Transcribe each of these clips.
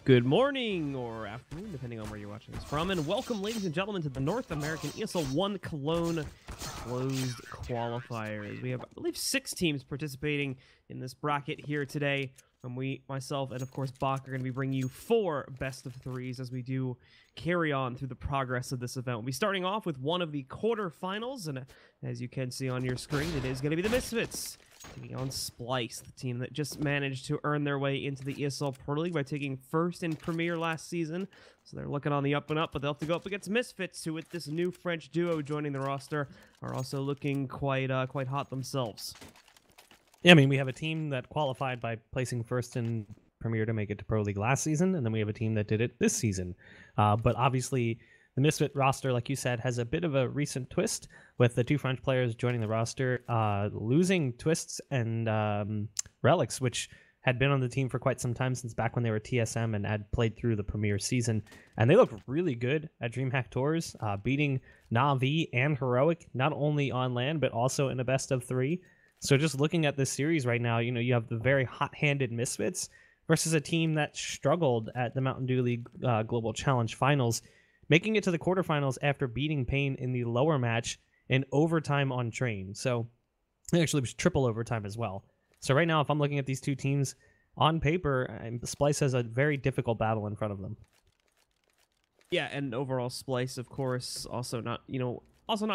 Good morning or afternoon, depending on where you're watching this from, and welcome, ladies and gentlemen, to the North American ESL One Cologne closed qualifiers. We have, I believe, 6 teams participating in this bracket here today. And myself, and of course Bach are going to be bringing you 4 best of 3s as we do carry on through the progress of this event. We'll be starting off with one of the quarterfinals, and as you can see on your screen, it is going to be the Misfits taking on Splyce, the team that just managed to earn their way into the ESL Pro League by taking first in Premier last season. So they're looking on the up and up, but they'll have to go up against Misfits, who with this new French duo joining the roster are also looking quite hot themselves. Yeah, I mean, we have a team that qualified by placing first in Premier to make it to Pro League last season, and then we have a team that did it this season. But obviously, the Misfit roster, like you said, has a bit of a recent twist, with the 2 French players joining the roster, losing Twists and Relics, which had been on the team for quite some time, since back when they were TSM and had played through the Premier season. And they look really good at DreamHack Tours, beating Na'Vi and Heroic, not only on LAN, but also in a best of 3. So just looking at this series right now, you have the very hot-handed Misfits versus a team that struggled at the Mountain Dew League Global Challenge Finals, making it to the quarterfinals after beating Pain in the lower match in overtime on Train. So it actually was triple overtime as well. So right now, if I'm looking at these 2 teams on paper, Splyce has a very difficult battle in front of them. Yeah, and overall Splyce, of course, also not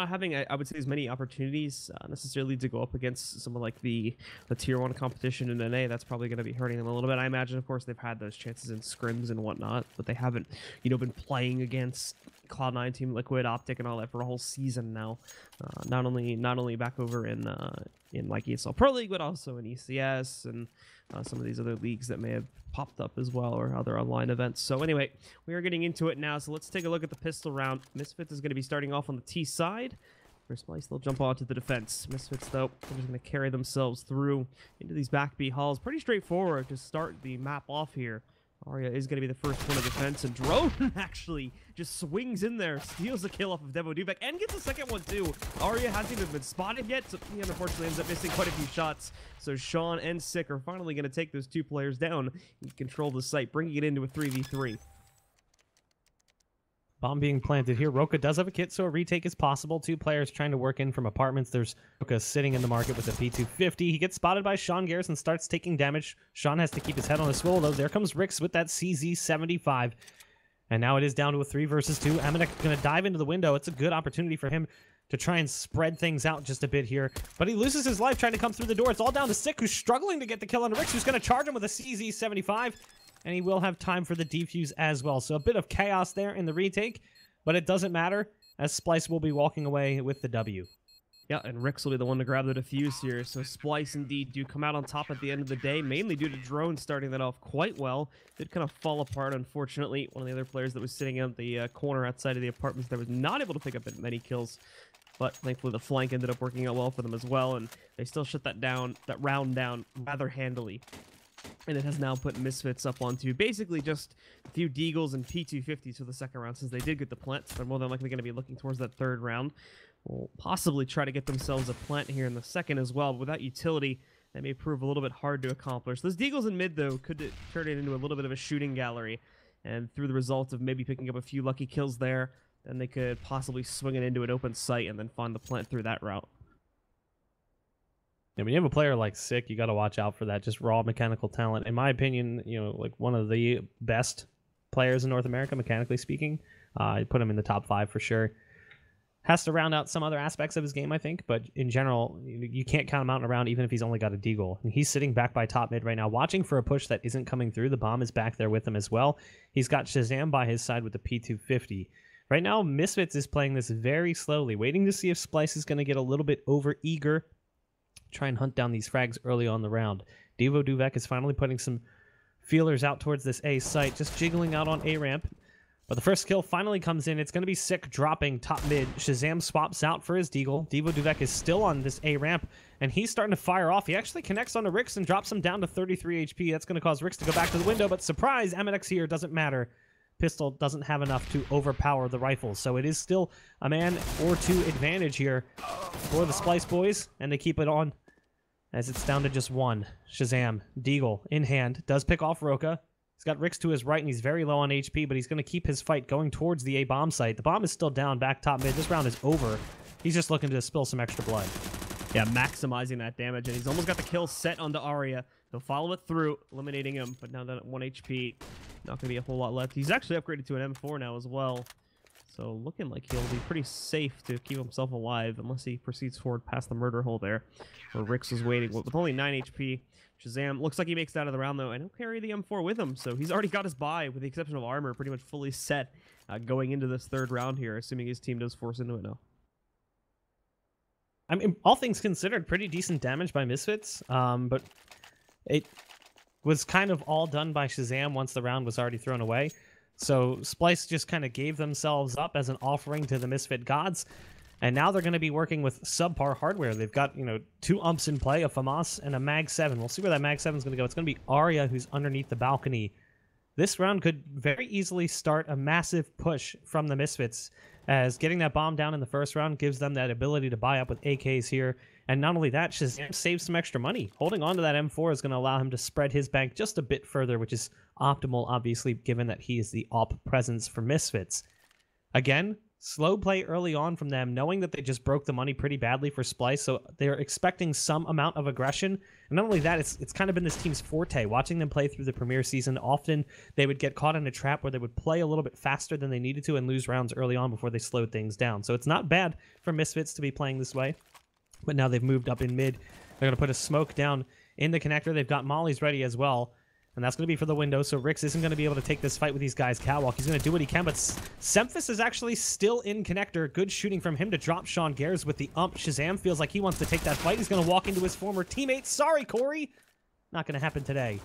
having, I would say, as many opportunities necessarily to go up against someone like the Tier 1 competition in NA. That's probably going to be hurting them a little bit. I imagine, of course, they've had those chances in scrims and whatnot, but they haven't, been playing against Cloud9, Team Liquid, Optic, and all that for a whole season now. Not only back over in like ESL Pro League, but also in ECS and some of these other leagues that may have popped up as well, or other online events. So anyway, we are getting into it now, so let's take a look at the pistol round. Misfits is going to be starting off on the T side. For Splyce, they'll jump onto the defense. Misfits, though, are just going to carry themselves through into these back B halls. Pretty straightforward to start the map off here. Arya is going to be the first one of defense, and Drone actually just swings in there, steals the kill off of Devo Duvek, and gets a second one too. Arya hasn't even been spotted yet, so he unfortunately ends up missing quite a few shots. So Sean and Sick are finally going to take those 2 players down and control the site, bringing it into a 3v3. Bomb being planted here. Roka does have a kit, so a retake is possible. 2 players trying to work in from apartments. There's Roka sitting in the market with a P250. He gets spotted by Sean Garrison, starts taking damage. Sean has to keep his head on a swivel, though. There comes Rix with that CZ75. And now it is down to a 3 versus 2. Amanek going to dive into the window. It's a good opportunity for him to try and spread things out just a bit here. But he loses his life trying to come through the door. It's all down to Sick, who's struggling to get the kill on Rix, who's going to charge him with a CZ75. And he will have time for the defuse as well. So a bit of chaos there in the retake. But it doesn't matter, as Splyce will be walking away with the W. Yeah, and Rix will be the one to grab the defuse here. So Splyce indeed do come out on top at the end of the day, mainly due to Drone starting that off quite well. Did kind of fall apart, unfortunately. One of the other players that was sitting in the corner outside of the apartments there was not able to pick up many kills. But thankfully the flank ended up working out well for them as well, and they still shut that round down rather handily. And it has now put Misfits up onto basically just a few Deagles and P250s for the second round, since they did get the plant. They're more than likely going to be looking towards that 3rd round. Will possibly try to get themselves a plant here in the 2nd as well. But without utility, that may prove a little bit hard to accomplish. Those Deagles in mid, though, could turn it into a little bit of a shooting gallery. And through the result of maybe picking up a few lucky kills there, then they could possibly swing it into an open site and then find the plant through that route. Yeah, when you have a player like Sick, you got to watch out for that just raw mechanical talent. In my opinion, like one of the best players in North America, mechanically speaking. I put him in the top 5 for sure. Has to round out some other aspects of his game, I think, but in general, you can't count him out and around even if he's only got a Deagle. And he's sitting back by top mid right now, watching for a push that isn't coming through. The bomb is back there with him as well. He's got Shazam by his side with the P250. Right now, Misfits is playing this very slowly, waiting to see if Splyce is going to get a little bit over-eager, try and hunt down these frags early on the round. Devo Duvek is finally putting some feelers out towards this A site, just jiggling out on A ramp. But the first kill finally comes in. It's going to be Sick dropping top mid. Shazam swaps out for his Deagle. Devo Duvek is still on this A ramp, and he's starting to fire off. He actually connects onto Rix and drops him down to 33 HP. That's going to cause Rix to go back to the window, but surprise, Amadex here doesn't matter. Pistol doesn't have enough to overpower the rifle, so it is still a man or 2 advantage here for the Splyce boys, and they keep it on as it's down to just 1. Shazam, Deagle in hand, does pick off Roka. He's got Rix to his right, and he's very low on HP, but he's going to keep his fight going towards the A-bomb site. The bomb is still down back top mid. This round is over. He's just looking to spill some extra blood. Yeah, maximizing that damage, and he's almost got the kill set onto Arya. He'll follow it through, eliminating him, but now down at 1 HP. Not going to be a whole lot left. He's actually upgraded to an M4 now as well. So looking like he'll be pretty safe to keep himself alive, unless he proceeds forward past the murder hole there, where Rix is waiting. With only 9 HP, Shazam looks like he makes it out of the round, though, and he'll carry the M4 with him. So he's already got his buy, with the exception of armor, pretty much fully set going into this third round here, assuming his team does force into it now. I mean, all things considered, pretty decent damage by Misfits, but it was kind of all done by Shazam once the round was already thrown away. So Splyce just kind of gave themselves up as an offering to the Misfit gods, and now they're going to be working with subpar hardware. They've got, 2 umps in play, a FAMAS and a Mag 7. We'll see where that Mag 7 is going to go. It's going to be Arya who's underneath the balcony. This round could very easily start a massive push from the Misfits, as getting that bomb down in the first round gives them that ability to buy up with AKs here. And not only that, Shazam saves some extra money. Holding on to that M4 is going to allow him to spread his bank just a bit further, which is optimal, obviously, given that he is the op presence for Misfits. Again, slow play early on from them, knowing that they just broke the money pretty badly for Splyce, so they're expecting some amount of aggression. And not only that, it's kind of been this team's forte. Watching them play through the Premier season, often they would get caught in a trap where they would play a little bit faster than they needed to and lose rounds early on before they slowed things down. So it's not bad for Misfits to be playing this way, but now they've moved up in mid. They're going to put a smoke down in the connector. They've got mollies ready as well, and that's going to be for the window, so Rix isn't going to be able to take this fight with these guys catwalk. He's going to do what he can, but Semphis is actually still in connector. Good shooting from him to drop Sean Gares with the ump. Shazam feels like he wants to take that fight. He's going to walk into his former teammate. Sorry, Corey. Not going to happen today.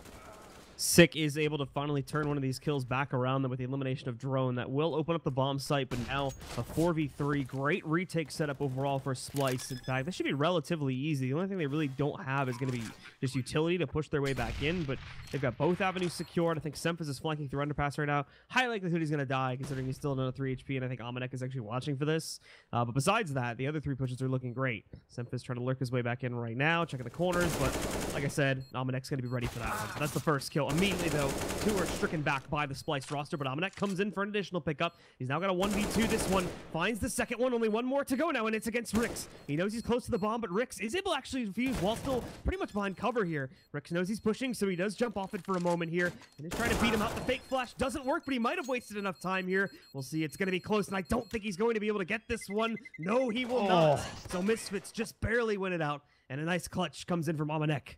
Sick is able to finally turn one of these kills back around them with the elimination of Drone. That will open up the bomb site, but now a 4v3. Great retake setup overall for Splyce. In fact, this should be relatively easy. The only thing they really don't have is going to be just utility to push their way back in, but they've got both avenues secured. I think Semphis is flanking through underpass right now. High likelihood he's going to die, considering he's still another 3 HP, and I think Amanek is actually watching for this. But besides that, the other 3 pushes are looking great. Semphis trying to lurk his way back in right now, checking the corners, but like I said, Amanek's going to be ready for that one. So that's the first kill. Immediately, though, 2 are stricken back by the Splyce roster, but Amanek comes in for an additional pickup. He's now got a 1v2. This one finds the second one. Only 1 more to go now, and it's against Rix. He knows he's close to the bomb, but Rix is able to actually defuse while still pretty much behind cover here. Rix knows he's pushing, so he does jump off it for a moment here, and is trying to beat him out. The fake flash doesn't work, but he might have wasted enough time here. We'll see. It's going to be close, and I don't think he's going to be able to get this one. No, he will not. So Misfits just barely win it out, and a nice clutch comes in from Amanek.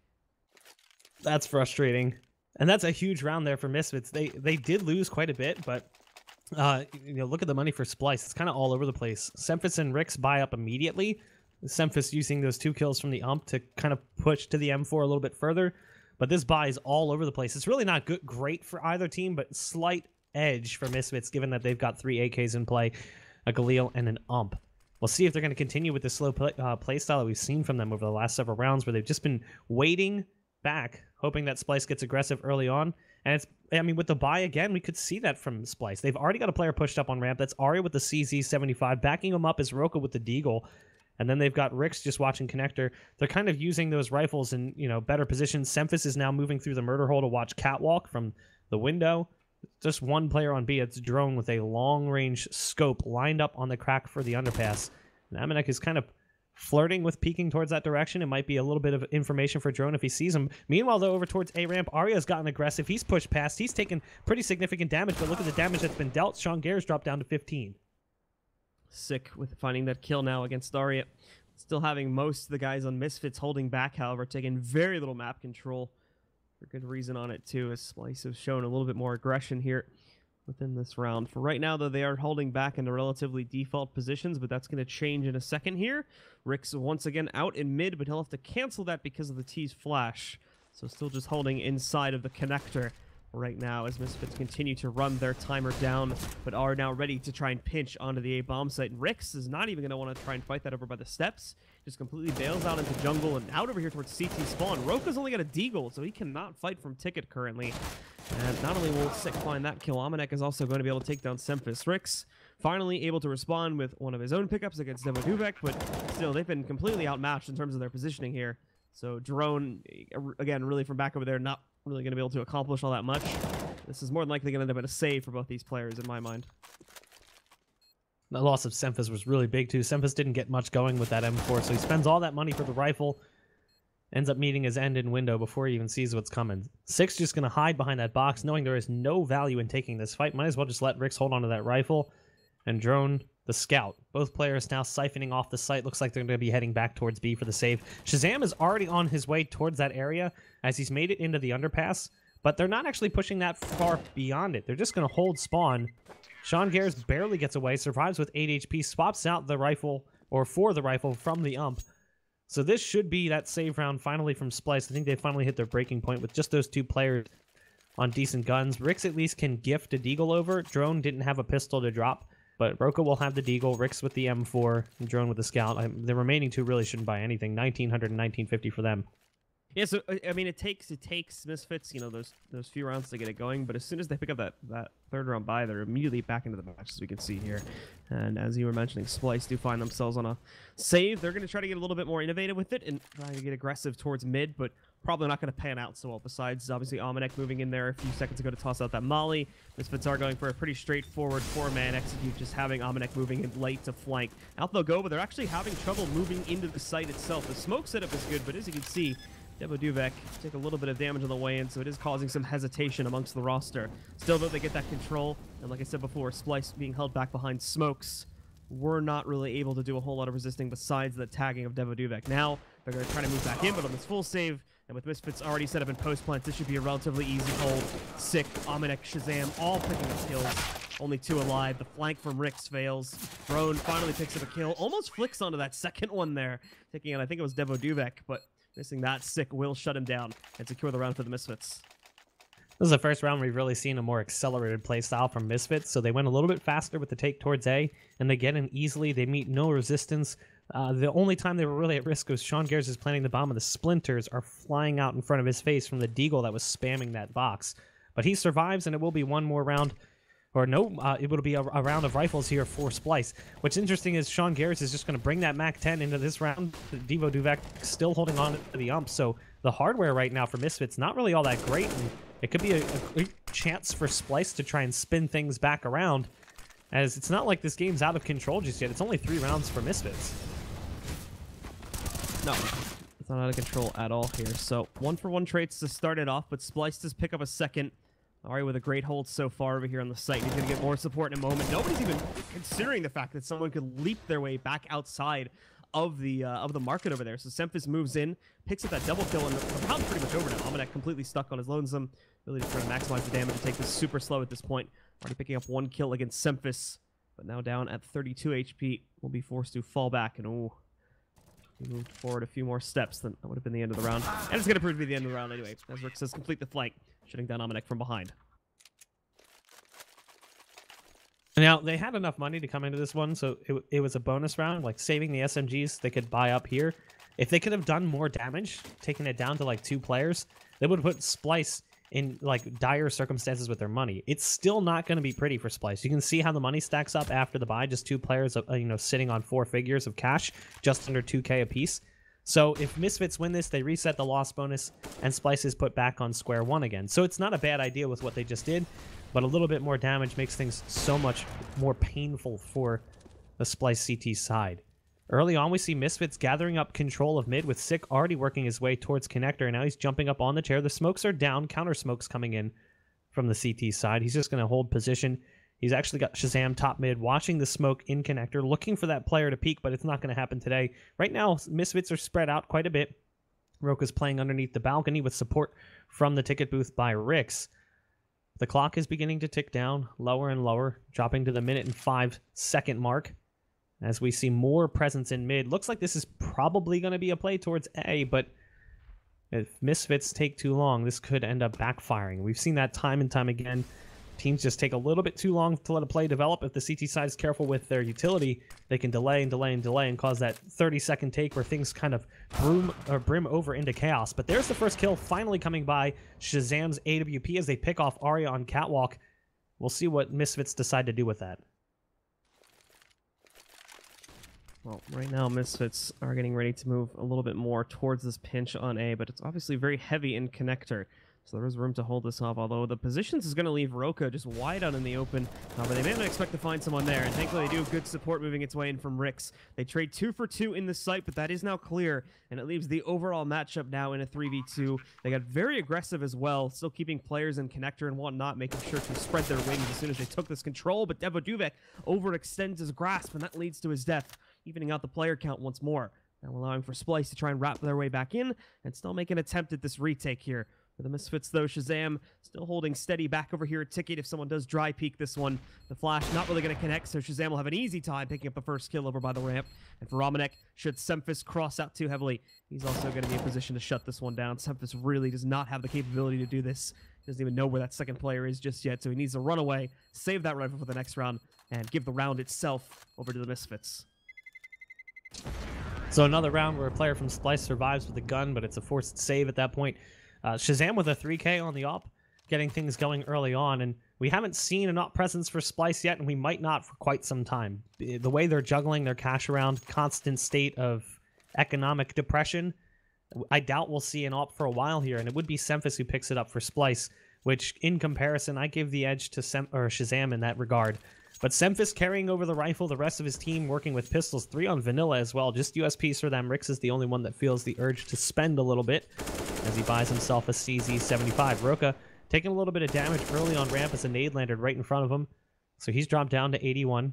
That's frustrating. And that's a huge round there for Misfits. They did lose quite a bit, but look at the money for Splyce. It's kind of all over the place. Semphis and Rix buy up immediately. Semphis using those 2 kills from the ump to kind of push to the M4 a little bit further. But this buy is all over the place. It's really not great for either team, but slight edge for Misfits, given that they've got 3 AKs in play, a Galil, and an ump. We'll see if they're going to continue with the slow play style that we've seen from them over the last several rounds, where they've just been waiting back, hoping that Splyce gets aggressive early on. And with the buy again, we could see that from Splyce. They've already got a player pushed up on ramp. That's Arya with the CZ75. Backing him up is Roka with the Deagle. And then they've got Rix just watching connector. They're kind of using those rifles in, better positions. Semphis is now moving through the murder hole to watch catwalk from the window. Just 1 player on B. It's Drone with a long-range scope lined up on the crack for the underpass. And Amanek is kind of flirting with peeking towards that direction. It might be a little bit of information for Drone if he sees him. Meanwhile, though, over towards A-ramp, Arya's gotten aggressive. He's pushed past. He's taken pretty significant damage, but look at the damage that's been dealt. Sean Gares dropped down to 15. Sick with finding that kill now against Arya. Still having most of the guys on Misfits holding back, however, taking very little map control. For good reason on it, too, as Splyce has shown a little bit more aggression here within this round. For right now, though, they are holding back into relatively default positions, but that's going to change in a second here. Rix once again out in mid, but he'll have to cancel that because of the T's flash. So still just holding inside of the connector right now as Misfits continue to run their timer down, but are now ready to try and pinch onto the A-bomb site. And Rix is not even going to want to try and fight that over by the steps. Just completely bails out into jungle and out over here towards CT spawn. Roka's only got a Deagle, so he cannot fight from Ticket currently. And not only will Sick find that kill, Amanek is also going to be able to take down Semphis. Rix finally able to respond with one of his own pickups against Devo Duvek, but still, they've been completely outmatched in terms of their positioning here. So Drone, again, really from back over there, not really going to be able to accomplish all that much. This is more than likely going to end up in a save for both these players, in my mind. The loss of Semphis was really big, too. Semphis didn't get much going with that M4, so he spends all that money for the rifle, ends up meeting his end in window before he even sees what's coming. Six just going to hide behind that box, knowing there is no value in taking this fight. Might as well just let Rix hold on to that rifle. And Drone, the scout. Both players now siphoning off the site. Looks like they're going to be heading back towards B for the save. Shazam is already on his way towards that area as he's made it into the underpass, but they're not actually pushing that far beyond it. They're just going to hold spawn. Sean Gares barely gets away, survives with 8 HP, swaps out the rifle, or for the rifle, from the ump. So this should be that save round finally from Splyce. I think they finally hit their breaking point with just those two players on decent guns. Rix at least can gift a deagle over. Drone didn't have a pistol to drop, but Roka will have the deagle, Rix with the M4, and Drone with the scout. The remaining two really shouldn't buy anything. 1900 and 1950 for them. Yeah, so I mean, it takes Misfits, you know, those few rounds to get it going, but as soon as they pick up that third round buy, they're immediately back into the match, as we can see here. And as you were mentioning, Splyce do find themselves on a save. They're going to try to get a little bit more innovative with it and try to get aggressive towards mid, but probably not going to pan out so well. Besides, obviously, Almanac moving in there a few seconds ago to toss out that molly. Misfits are going for a pretty straightforward 4-man execute, just having Almanac moving in late to flank. Out they'll go, but they're actually having trouble moving into the site itself. The smoke setup is good, but as you can see, Devo take a little bit of damage on the way in, so it is causing some hesitation amongst the roster. Still, though, they get that control, and like I said before, Splyce being held back behind smokes, we're not really able to do a whole lot of resisting besides the tagging of Devo. Now, they're going to try to move back in, but on this full save, and with Misfits already set up in post-plant, this should be a relatively easy hold. Sick, Almanac, Shazam, all picking up kills. Only 2 alive. The flank from Rix fails. Drone finally picks up a kill. Almost flicks onto that second one there, taking out, I think it was Devo, but missing that. Sick will shut him down and secure the round for the Misfits. This is the first round we've really seen a more accelerated play style from Misfits, so they went a little bit faster with the take towards A, and they get in easily. They meet no resistance. The only time they were really at risk was Sean Gares is planting the bomb, and the splinters are flying out in front of his face from the deagle that was spamming that box. But he survives, and it will be one more round. Or no, it will be a round of rifles here for Splyce. What's interesting is Sean Gares is just going to bring that MAC-10 into this round. Devo Duvak still holding on to the ump, so the hardware right now for Misfits not really all that great, and it could be a great chance for Splyce to try and spin things back around, as it's not like this game's out of control just yet. It's only 3 rounds for Misfits. No, it's not out of control at all here. So 1-for-1 trades to start it off, but Splyce does pick up a second. Ari with a great hold so far over here on the site. He's going to get more support in a moment. Nobody's even considering the fact that someone could leap their way back outside of the market over there. So Semphis moves in, picks up that double kill, and the round's pretty much over now. Almanac completely stuck on his lonesome. Really just trying to maximize the damage and take this super slow at this point. Already picking up 1 kill against Semphis, but now down at 32 HP. Will be forced to fall back, and oh, he moved forward a few more steps. Then that would have been the end of the round. And it's going to prove to be the end of the round anyway, as Rick says, complete the flank, shutting down Almanac from behind. Now, they had enough money to come into this one, so it was a bonus round, like saving the SMGs they could buy up here. If they could have done more damage, taking it down to like 2 players, they would have put Splyce in like dire circumstances with their money. It's still not going to be pretty for Splyce. You can see how the money stacks up after the buy, just 2 players, sitting on 4 figures of cash, just under 2K apiece. So if Misfits win this, they reset the loss bonus, and Splyce is put back on square one again. So it's not a bad idea with what they just did, but a little bit more damage makes things so much more painful for the Splyce CT side. Early on, we see Misfits gathering up control of mid, with Sick already working his way towards connector, and now he's jumping up on the chair. The smokes are down, counter smokes coming in from the CT side. He's just going to hold position. He's actually got Shazam top mid, watching the smoke in connector, looking for that player to peek, but it's not going to happen today. Right now, Misfits are spread out quite a bit. Roka's playing underneath the balcony with support from the ticket booth by Rix. The clock is beginning to tick down, lower and lower, dropping to the 1:05 mark as we see more presence in mid. Looks like this is probably going to be a play towards A, but if Misfits take too long, this could end up backfiring. We've seen that time and time again. Teams just take a little bit too long to let a play develop. If the CT side is careful with their utility, they can delay and delay and delay and cause that 30-second take where things kind of brim over into chaos. But there's the first kill finally coming by Shazam's AWP as they pick off Arya on Catwalk. We'll see what Misfits decide to do with that. Well, right now Misfits are getting ready to move a little bit more towards this pinch on A, but it's obviously very heavy in connector. So there is room to hold this off, although the positions is going to leave Roka just wide out in the open. But they may not expect to find someone there, and thankfully they do have good support moving its way in from Rix. They trade 2 for 2 in the site, but that is now clear, and it leaves the overall matchup now in a 3v2. They got very aggressive as well, still keeping players in connector and whatnot, making sure to spread their wings as soon as they took this control, but Devoduvek overextends his grasp, and that leads to his death, evening out the player count once more. Now allowing for Splyce to try and wrap their way back in, and still make an attempt at this retake here. For the Misfits, though, Shazam still holding steady back over here at Ticket if someone does dry peek this one. The flash not really going to connect, so Shazam will have an easy time picking up the first kill over by the ramp. And for Romanek, should Semphis cross out too heavily, he's also going to be in position to shut this one down. Semphis really does not have the capability to do this. He doesn't even know where that second player is just yet, so he needs to run away, save that rifle for the next round, and give the round itself over to the Misfits. So another round where a player from Splyce survives with a gun, but it's a forced save at that point. Shazam with a 3K on the op, getting things going early on, and we haven't seen an op presence for Splyce yet, and we might not for quite some time. The way they're juggling their cash around, constant state of economic depression, I doubt we'll see an op for a while here, and it would be Semphis who picks it up for Splyce, which, in comparison, I give the edge to Shazam in that regard. But Semphis carrying over the rifle, the rest of his team working with pistols, 3 on vanilla as well, just USPs for them. Rix is the only one that feels the urge to spend a little bit as he buys himself a CZ75. Roka taking a little bit of damage early on ramp as a nade landed right in front of him. So he's dropped down to 81.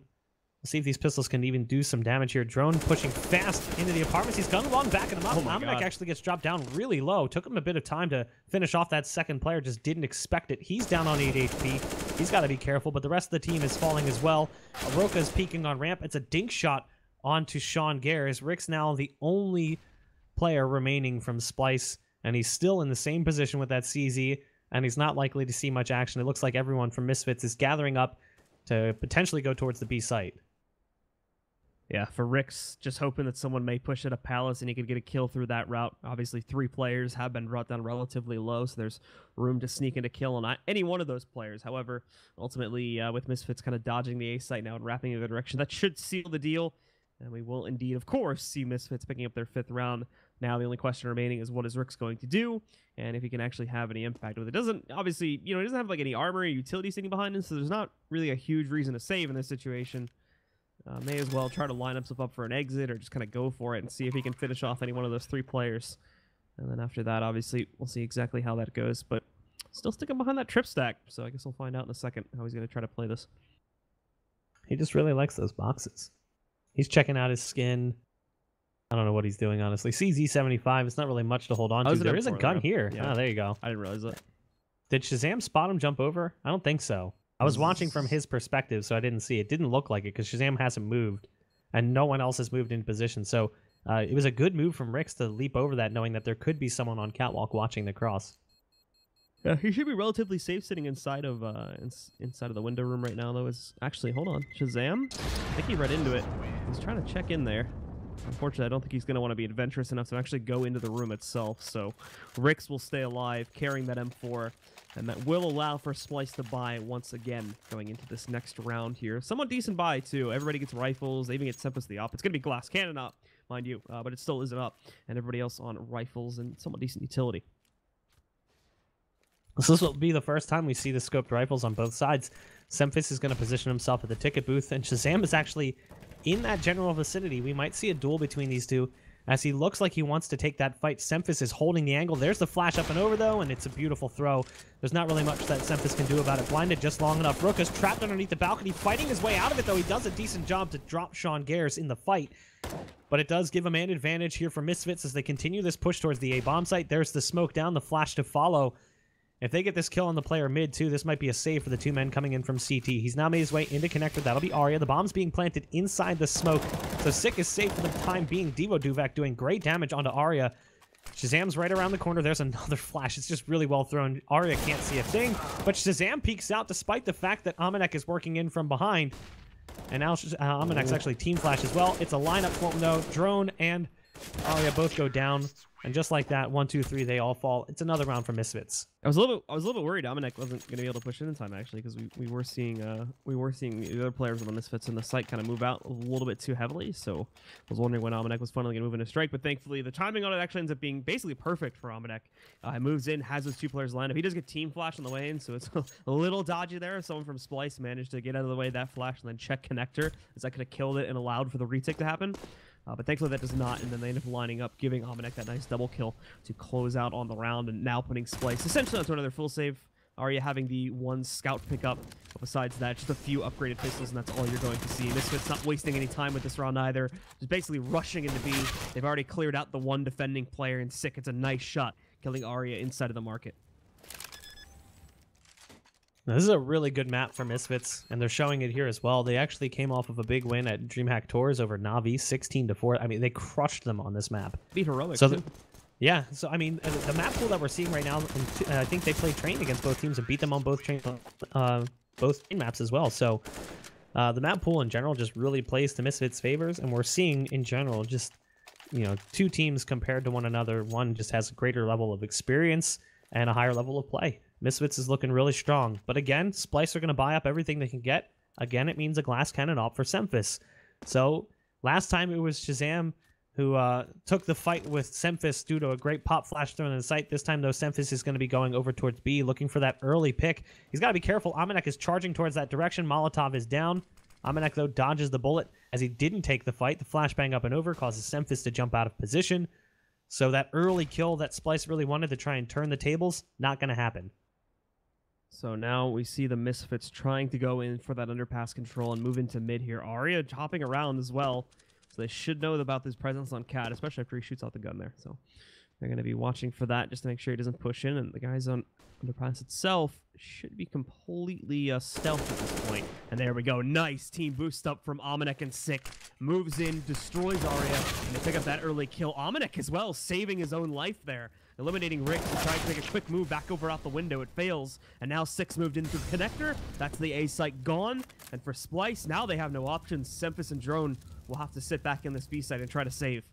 Let's see if these pistols can even do some damage here. Drone pushing fast into the apartments. He's gun one backing him up. Amanek actually gets dropped down really low. Took him a bit of time to finish off that second player. Just didn't expect it. He's down on 8 HP. He's got to be careful, but the rest of the team is falling as well. Roka is peeking on ramp. It's a dink shot onto Sean Gares. Rick's now the only player remaining from Splyce, and he's still in the same position with that CZ, and he's not likely to see much action. It looks like everyone from Misfits is gathering up to potentially go towards the B site. Yeah, for Rix, just hoping that someone may push at a Palace and he could get a kill through that route. Obviously, 3 players have been brought down relatively low, so there's room to sneak in a kill on any one of those players. However, ultimately, with Misfits kind of dodging the A site now and wrapping in the direction, that should seal the deal. And we will indeed, of course, see Misfits picking up their 5th round. Now the only question remaining is what is Rix going to do, and if he can actually have any impact with it. Doesn't, obviously, he doesn't have like any armor or utility sitting behind him, so there's not really a huge reason to save in this situation. May as well try to line himself up for an exit or just kind of go for it and see if he can finish off any one of those 3 players. And then after that, obviously, we'll see exactly how that goes. But still sticking behind that trip stack, so I guess we'll find out in a second how he's going to try to play this. He just really likes those boxes. He's checking out his skin. I don't know what he's doing, honestly. CZ75, it's not really much to hold on to. There is a gun here. Yeah. Oh, there you go. I didn't realize that. Did Shazam spot him jump over? I don't think so. I was watching from his perspective, so I didn't see it. Didn't look like it because Shazam hasn't moved, and no one else has moved into position. So it was a good move from Rix to leap over that, knowing that there could be someone on catwalk watching the cross. Yeah, he should be relatively safe sitting inside of the window room right now, though. Is actually, hold on, Shazam? I think he read into it. He's trying to check in there. Unfortunately, I don't think he's going to want to be adventurous enough to actually go into the room itself. So Rix will stay alive, carrying that M4, and that will allow for Splyce to buy once again going into this next round here. Somewhat decent buy, too. Everybody gets rifles. They even get Semphis the op. It's going to be glass cannon up, mind you, but it still isn't up. And everybody else on rifles and somewhat decent utility. So this will be the first time we see the scoped rifles on both sides. Semphis is going to position himself at the ticket booth, and Shazam is actually in that general vicinity. We might see a duel between these two, as he looks like he wants to take that fight. Semphis is holding the angle. There's the flash up and over, though, and it's a beautiful throw. There's not really much that Semphis can do about it. Blinded just long enough. Roka's trapped underneath the balcony, fighting his way out of it, though. He does a decent job to drop Sean Gares in the fight, but it does give him an advantage here for Misfits as they continue this push towards the A bomb site. There's the smoke down, the flash to follow. If they get this kill on the player mid, too, this might be a save for the 2 men coming in from CT. He's now made his way into connector. That'll be Arya. The bomb's being planted inside the smoke. So Sick is safe for the time being. Devoduvek doing great damage onto Arya. Shazam's right around the corner. There's another flash. It's just really well thrown. Arya can't see a thing, but Shazam peeks out despite the fact that Amanek is working in from behind. And now Amanek's actually team flash as well. It's a lineup for him, though. Drone and Aria both go down. And just like that, 1, 2, 3, they all fall. It's another round for Misfits. I was a little bit worried Dominic wasn't going to be able to push in time actually, because we were seeing the other players on the Misfits in the site kind of move out a little bit too heavily. So I was wondering when Dominic was finally going to move into strike, but thankfully the timing on it actually ends up being basically perfect for Dominic. He moves in, has those 2 players lined up. He does get team flash on the way in, so it's a little dodgy there. Someone from Splyce managed to get out of the way of that flash and then check connector, as that could have killed it and allowed for the retake to happen. But thankfully that does not, and then they end up lining up, giving Dominic that nice double kill to close out on the round, and now putting Splyce essentially onto another full save. Arya having the 1 scout pickup, but besides that, just a few upgraded pistols, and that's all you're going to see. Misfits not wasting any time with this round either, just basically rushing into B. They've already cleared out the 1 defending player, and Sick, it's a nice shot, killing Arya inside of the market. Now, this is a really good map for Misfits, and they're showing it here as well. They actually came off of a big win at DreamHack Tours over Na'Vi, 16-4. I mean, they crushed them on this map. Be heroic, so too. Yeah, so I mean, the map pool that we're seeing right now, I think they played train against both teams and beat them on both train maps as well. So the map pool in general just really plays to Misfits' favors, and we're seeing in general just, you know, 2 teams compared to one another. One just has a greater level of experience and a higher level of play. Misfits is looking really strong. But again, Splyce are going to buy up everything they can get. Again, it means a glass cannon op for Semphis. So last time it was Shazam who took the fight with Semphis due to a great pop flash thrown in the site. This time, though, Semphis is going to be going over towards B, looking for that early pick. He's got to be careful. Amanek is charging towards that direction. Molotov is down. Amanek, though, dodges the bullet as he didn't take the fight. The flashbang up and over causes Semphis to jump out of position. So that early kill that Splyce really wanted to try and turn the tables, not going to happen. So now we see the Misfits trying to go in for that underpass control and move into mid here. Arya hopping around as well. So they should know about his presence on Cat, especially after he shoots out the gun there. So they're going to be watching for that just to make sure he doesn't push in. And the guys on underpass itself should be completely stealth at this point. And there we go. Nice team boost up from Amanek and Sick. Moves in, destroys Arya, and they pick up that early kill. Amanek as well, saving his own life there. Eliminating Rick to try to take a quick move back over out the window. It fails. And now Six moved into the connector. That's the A site gone. And for Splyce, now they have no options. Semphis and Drone will have to sit back in this B site and try to save.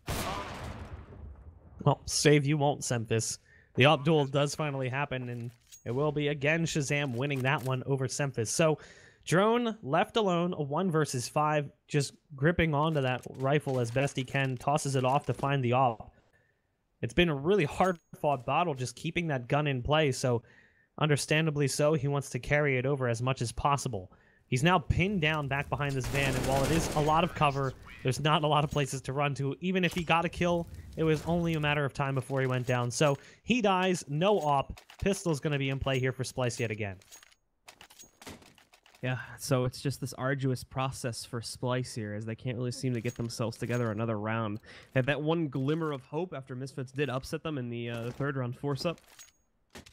Well, save you won't, Semphis. The op duel does finally happen, and it will be again Shazam winning that one over Semphis. So Drone left alone, a 1 versus 5, just gripping onto that rifle as best he can, tosses it off to find the op. It's been a really hard-fought battle just keeping that gun in play, so understandably so, he wants to carry it over as much as possible. He's now pinned down back behind this van, and while it is a lot of cover, there's not a lot of places to run to. Even if he got a kill, it was only a matter of time before he went down. So he dies, no op. Pistol's going to be in play here for Splyce yet again. Yeah, so it's just this arduous process for Splyce here, as they can't really seem to get themselves together another round. They had that one glimmer of hope after Misfits did upset them in the third round force-up.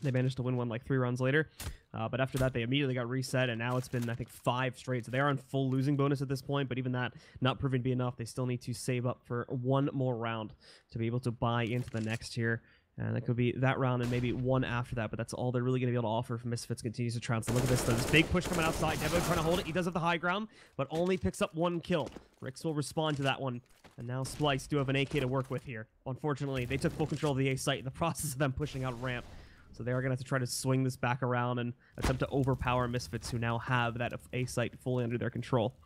They managed to win one like 3 rounds later. But after that, they immediately got reset, and now it's been, I think, 5 straight. So they are on full losing bonus at this point, but even that not proving to be enough. They still need to save up for one more round to be able to buy into the next here. And that could be that round and maybe one after that, but that's all they're really going to be able to offer if Misfits continues to trounce. So look at this, though. This big push coming outside. Devo trying to hold it. He does have the high ground, but only picks up 1 kill. Rix will respond to that one. And now Splyce do have an AK to work with here. Unfortunately, they took full control of the A site in the process of them pushing out ramp. So they are going to have to try to swing this back around and attempt to overpower Misfits, who now have that A site fully under their control.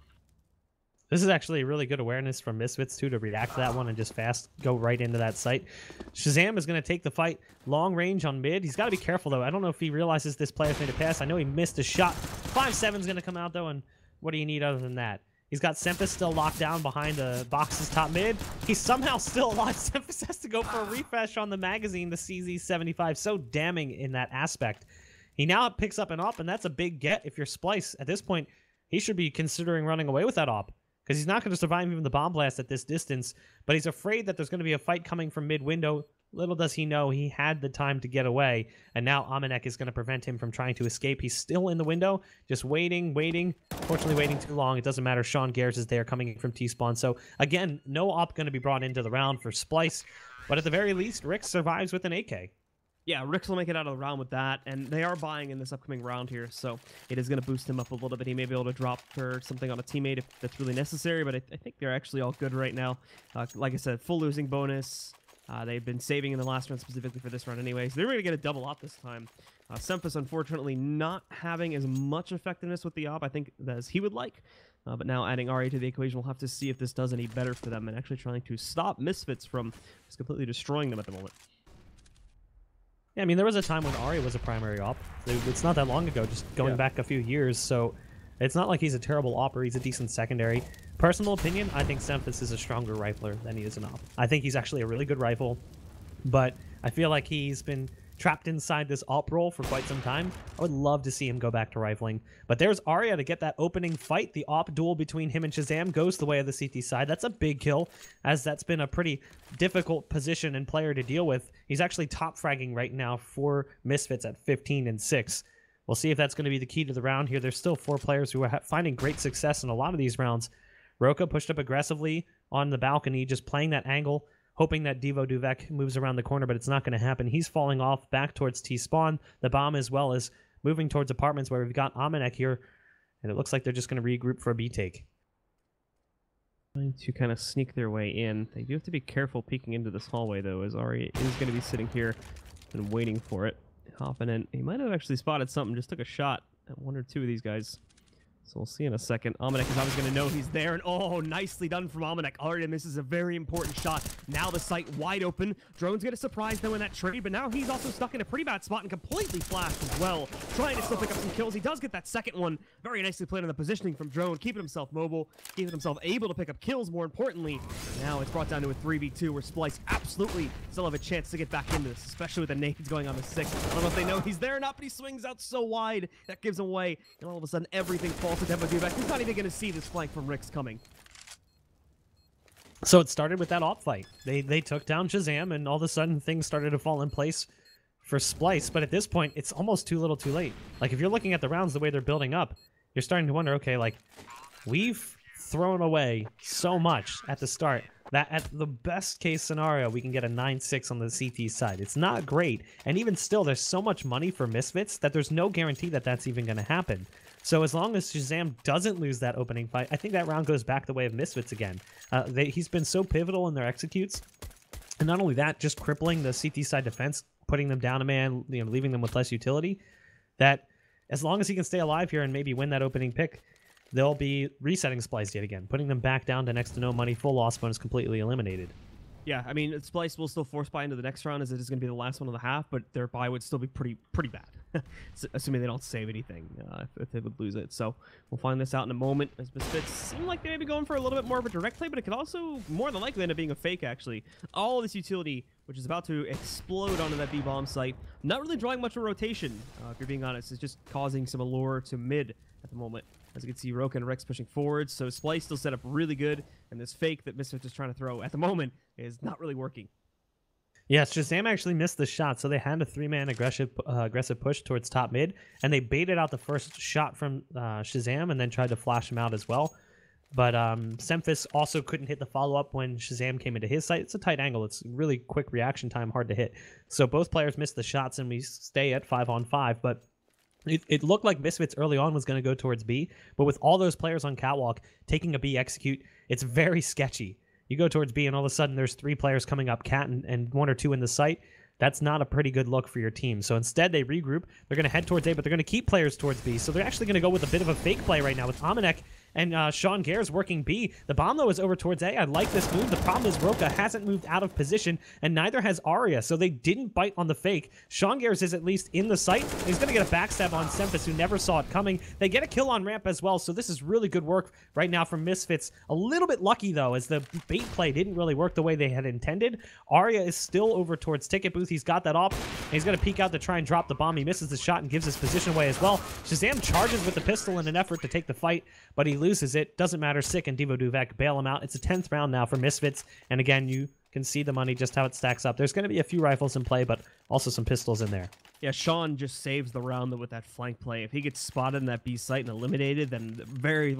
This is actually a really good awareness from Misfits, too, to react to that one and just fast go right into that site. Shazam is going to take the fight long range on mid. He's got to be careful, though. I don't know if he realizes this player's made a pass. I know he missed a shot. 5-7's going to come out, though, and what do you need other than that? He's got Semphis still locked down behind the boxes top mid. He's somehow still alive. Semphis has to go for a refresh on the magazine, the CZ75. So damning in that aspect. He now picks up an op, and that's a big get if you're Splyce. At this point, he should be considering running away with that op, because he's not going to survive even the bomb blast at this distance, but he's afraid that there's going to be a fight coming from mid-window. Little does he know he had the time to get away, and now Amanek is going to prevent him from trying to escape. He's still in the window, just waiting. Fortunately, waiting too long. It doesn't matter. Sean Gares is there coming in from T-spawn. So, again, no op going to be brought into the round for Splyce, but at the very least, Rick survives with an AK. Yeah, Ricks will make it out of the round with that, and they are buying in this upcoming round here, so it is going to boost him up a little bit. He may be able to drop for something on a teammate if that's really necessary, but I think they're actually all good right now. Like I said, full losing bonus. They've been saving in the last round specifically for this round anyways. They're going to get a double op this time. Sempha's unfortunately not having as much effectiveness with the op, I think, as he would like. But now adding Arya to the equation, we'll have to see if this does any better for them and actually trying to stop Misfits from just completely destroying them at the moment. Yeah, I mean, there was a time when Arya was a primary op. It's not that long ago, just going back a few years, so it's not like he's a terrible op or he's a decent secondary. Personal opinion, I think Semphis is a stronger rifler than he is an op. I think he's actually a really good rifle, but I feel like he's been trapped inside this op role for quite some time. I would love to see him go back to rifling. But there's Arya to get that opening fight. The op duel between him and Shazam goes the way of the CT side. That's a big kill, as that's been a pretty difficult position and player to deal with. He's actually top fragging right now for Misfits at 15-6. We'll see if that's going to be the key to the round here. There's still 4 players who are finding great success in a lot of these rounds. Roka pushed up aggressively on the balcony, just playing that angle, hoping that Devo Duvek moves around the corner, but it's not going to happen. He's falling off back towards T-spawn. The bomb as well is moving towards apartments where we've got Amanek here, and it looks like they're just going to regroup for a B take. Trying to kind of sneak their way in. They do have to be careful peeking into this hallway, though, as Ari is going to be sitting here and waiting for it. Hopping in. He might have actually spotted something, just took a shot at 1 or 2 of these guys. So we'll see in a second. Amanek is obviously going to know he's there, and oh, nicely done from Amanek. Arya misses a very important shot. Now the site wide open. Drone's going to surprise them in that trade, but now he's also stuck in a pretty bad spot and completely flashed as well. Trying to still pick up some kills. He does get that second one. Very nicely played on the positioning from Drone, keeping himself mobile, keeping himself able to pick up kills, more importantly. Now it's brought down to a 3v2 where Splyce absolutely still have a chance to get back into this, especially with the nades going on the 6. I don't know if they know he's there or not, but he swings out so wide. That gives him away, and all of a sudden everything falls to Devo Duvek. He's not even going to see this flank from Ricks coming. So it started with that op fight. They took down Shazam, and all of a sudden things started to fall in place for Splyce. But at this point, it's almost too little too late. Like, if you're looking at the rounds the way they're building up, you're starting to wonder, okay, like, we've thrown away so much at the start that at the best case scenario, we can get a 9-6 on the CT side. It's not great. And even still, there's so much money for Misfits that there's no guarantee that that's even going to happen. So as long as Shazam doesn't lose that opening fight, I think that round goes back the way of Misfits again. He's been so pivotal in their executes. And not only that, just crippling the CT side defense, putting them down a man, leaving them with less utility, that as long as he can stay alive here and maybe win that opening pick, they'll be resetting Splyce yet again, putting them back down to next to no money, full loss bonus completely eliminated. Yeah, I mean, Splyce will still force buy into the next round as it is going to be the last one of the half, but their buy would still be pretty bad, assuming they don't save anything if they would lose it. So we'll find this out in a moment, as Misfits seem like they may be going for a little bit more of a direct play, but it could also more than likely end up being a fake, actually. All of this utility, which is about to explode onto that B-bomb site, not really drawing much of a rotation, if you're being honest. It's just causing some allure to mid at the moment. As you can see, Roka and Rex pushing forward, so Splyce still set up really good, and this fake that Misfits is trying to throw at the moment is not really working. Yes, Shazam actually missed the shot, so they had a 3-man aggressive push towards top mid, and they baited out the first shot from Shazam and then tried to flash him out as well. But Semphis also couldn't hit the follow-up when Shazam came into his site. It's a tight angle. It's really quick reaction time, hard to hit. So both players missed the shots, and we stay at 5-on-5, but it looked like Misfits early on was going to go towards B, but with all those players on catwalk taking a B execute, it's very sketchy. You go towards B and all of a sudden there's 3 players coming up cat and 1 or 2 in the site. That's not a pretty good look for your team. So instead they regroup. They're going to head towards A, but they're going to keep players towards B. So they're actually going to go with a bit of a fake play right now with Amanek and Sean Gares working B. The bomb, though, is over towards A. I like this move. The problem is Roka hasn't moved out of position, and neither has Arya, so they didn't bite on the fake. Sean Gares is at least in the site. He's going to get a backstab on Semphis, who never saw it coming. They get a kill on ramp as well, so this is really good work right now from Misfits. A little bit lucky, though, as the bait play didn't really work the way they had intended. Arya is still over towards Ticket Booth. He's got that off, and he's going to peek out to try and drop the bomb. He misses the shot and gives his position away as well. Shazam charges with the pistol in an effort to take the fight, but he loses it. Doesn't matter. Sick and Devo Duvek bail him out. It's a 10th round now for Misfits, and again, you can see the money, just how it stacks up. There's going to be a few rifles in play, but Also some pistols in there. Yeah, Sean just saves the round with that flank play. If he gets spotted in that B site and eliminated, then very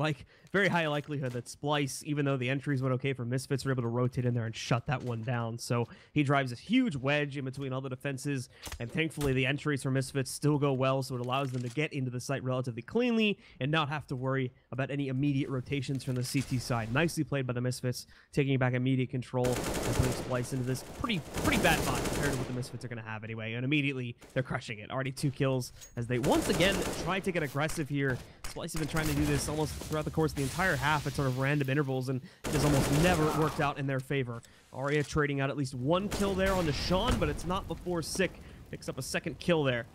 high likelihood that Splyce, even though the entries went okay for Misfits, were able to rotate in there and shut that one down. So he drives a huge wedge in between all the defenses, and thankfully the entries for Misfits still go well, so it allows them to get into the site relatively cleanly and not have to worry about any immediate rotations from the CT side. Nicely played by the Misfits, taking back immediate control and putting Splyce into this pretty bad spot compared to what the Misfits are going to have anyway, and immediately they're crushing it. Already 2 kills as they once again try to get aggressive here. Splyce has been trying to do this almost throughout the course of the entire half at sort of random intervals, and it has almost never worked out in their favor. Arya trading out at least 1 kill there on the Sean, but it's not before Sick picks up a 2nd kill there,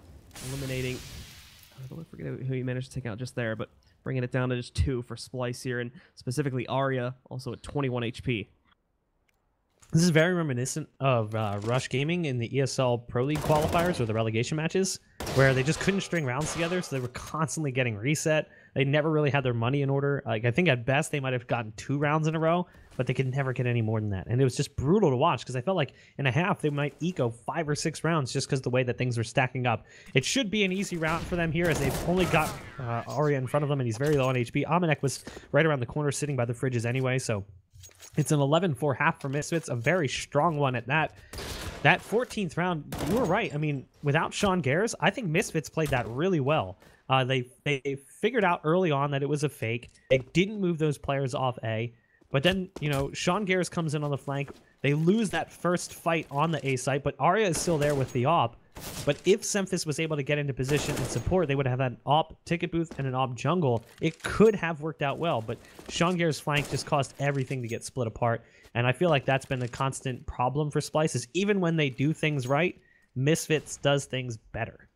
eliminating, I don't forget who he managed to take out just there, but bringing it down to just 2 for Splyce here, and specifically Arya also at 21 HP. This is very reminiscent of Rush Gaming in the ESL Pro League qualifiers or the relegation matches, where they just couldn't string rounds together, so they were constantly getting reset. They never really had their money in order. Like, I think at best they might have gotten 2 rounds in a row, but they could never get any more than that. And it was just brutal to watch because I felt like in a half they might eco 5 or 6 rounds just because the way that things were stacking up. It should be an easy round for them here as they've only got Arya in front of them and he's very low on HP. Amanek was right around the corner sitting by the fridges anyway, so it's an 11-4 half for Misfits, a very strong one at that. That 14th round, you were right. I mean, without Sean Gares, I think Misfits played that really well. They figured out early on that it was a fake. They didn't move those players off A. But then, you know, Sean Gares comes in on the flank. They lose that first fight on the A site, but Arya is still there with the AWP. But if Semphis was able to get into position and support, they would have had an AWP ticket booth and an AWP jungle. It could have worked out well, but Sean Gares' flank just caused everything to get split apart. And I feel like that's been a constant problem for Splyce, is even when they do things right, Misfits does things better.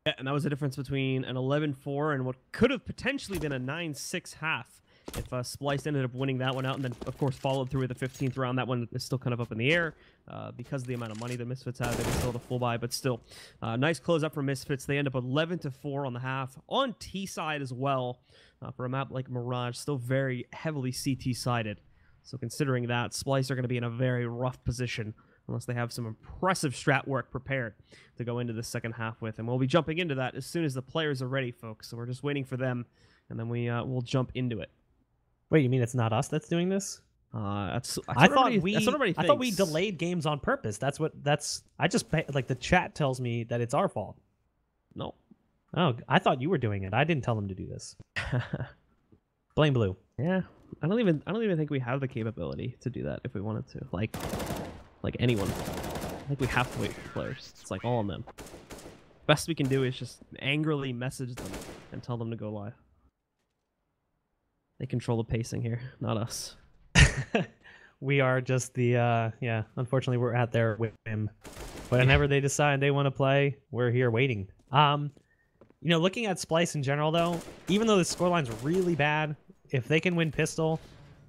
Yeah, and that was the difference between an 11-4 and what could have potentially been a 9-6 half. If Splyce ended up winning that one out and then, of course, followed through with the 15th round, that one is still kind of up in the air because of the amount of money the Misfits have. They can still have a full buy, but still, nice close up for Misfits. They end up 11-4 on the half. On T side as well, for a map like Mirage, still very heavily CT-sided. So considering that, Splyce are going to be in a very rough position unless they have some impressive strat work prepared to go into the second half with. And we'll be jumping into that as soon as the players are ready, folks. So we're just waiting for them, and then we'll jump into it. Wait, you mean it's not us that's doing this? I thought we delayed games on purpose. I just like the chat tells me that it's our fault. No. Oh, I thought you were doing it. I didn't tell them to do this. Blame Blue. Yeah. I don't even think we have the capability to do that if we wanted to. Like anyone. I think we have to wait for players. It's like all on them. Best we can do is just angrily message them and tell them to go live. They control the pacing here, not us. We are just the, yeah, unfortunately we're at their whim. Whenever they decide they want to play, we're here waiting. You know, looking at Splyce in general, though, even though the scoreline's really bad, if they can win pistol,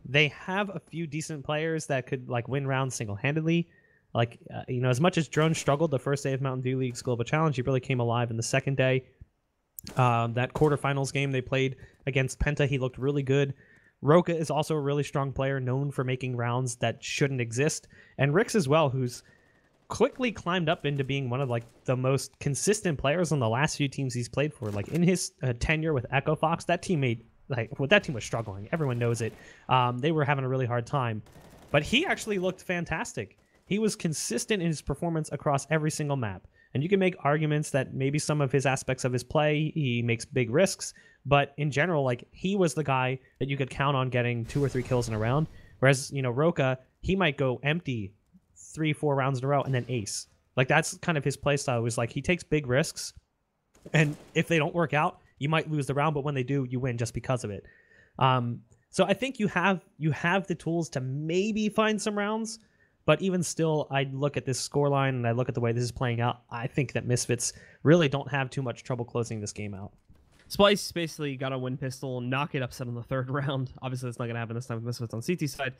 they have a few decent players that could, like, win rounds single-handedly. Like, you know, as much as Drone struggled the first day of Mountain Dew League's Global Challenge, he really came alive in the second day. That quarterfinals game they played against Penta, he looked really good. Roka is also a really strong player, known for making rounds that shouldn't exist. And Rix as well, who's quickly climbed up into being one of like the most consistent players on the last few teams he's played for. Like in his tenure with Echo Fox, that team was struggling. Everyone knows it. They were having a really hard time. But he actually looked fantastic. He was consistent in his performance across every single map. And you can make arguments that maybe some of his aspects of his play, he makes big risks. But in general, like, he was the guy that you could count on getting 2 or 3 kills in a round. Whereas, you know, Roka, he might go empty 3-4 rounds in a row and then ace. Like, that's kind of his play style. It was like, he takes big risks. And if they don't work out, you might lose the round. But when they do, you win just because of it. So I think you have the tools to maybe find some rounds. But even still, I look at this scoreline and I look at the way this is playing out. I think that Misfits really don't have too much trouble closing this game out. Splyce basically got a win pistol, knock it upset in the third round. Obviously, that's not going to happen this time with Misfits on CT side.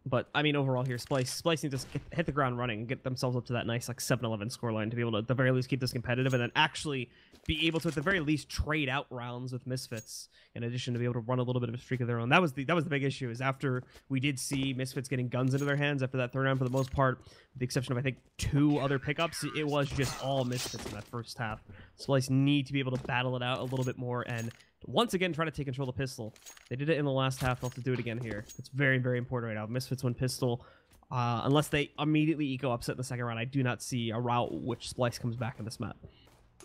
But, I mean, overall here, Splyce needs to hit the ground running and get themselves up to that nice, like, 7-11 scoreline to be able to, at the very least, keep this competitive and then actually be able to, at the very least, trade out rounds with Misfits in addition to be able to run a little bit of a streak of their own. That was the big issue, is after we did see Misfits getting guns into their hands after that third round for the most part, the exception of, I think, 2 other pickups, it was just all Misfits in that first half. Splyce need to be able to battle it out a little bit more and once again try to take control of the pistol. They did it in the last half. They'll have to do it again here. It's very, very important right now. Misfits win pistol. Unless they immediately eco upset in the second round, I do not see a route which Splyce comes back in this map.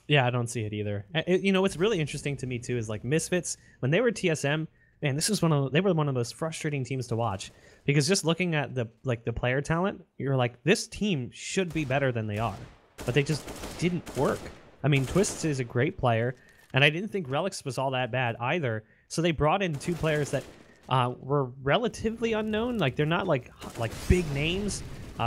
Yeah, I don't see it either. You know, what's really interesting to me too is like Misfits, when they were TSM, man, they were one of the most frustrating teams to watch, because just looking at the player talent, you're like, this team should be better than they are, but they just didn't work. I mean, Twists is a great player, and I didn't think Relics was all that bad either. So they brought in 2 players that were relatively unknown. Like, they're not like big names.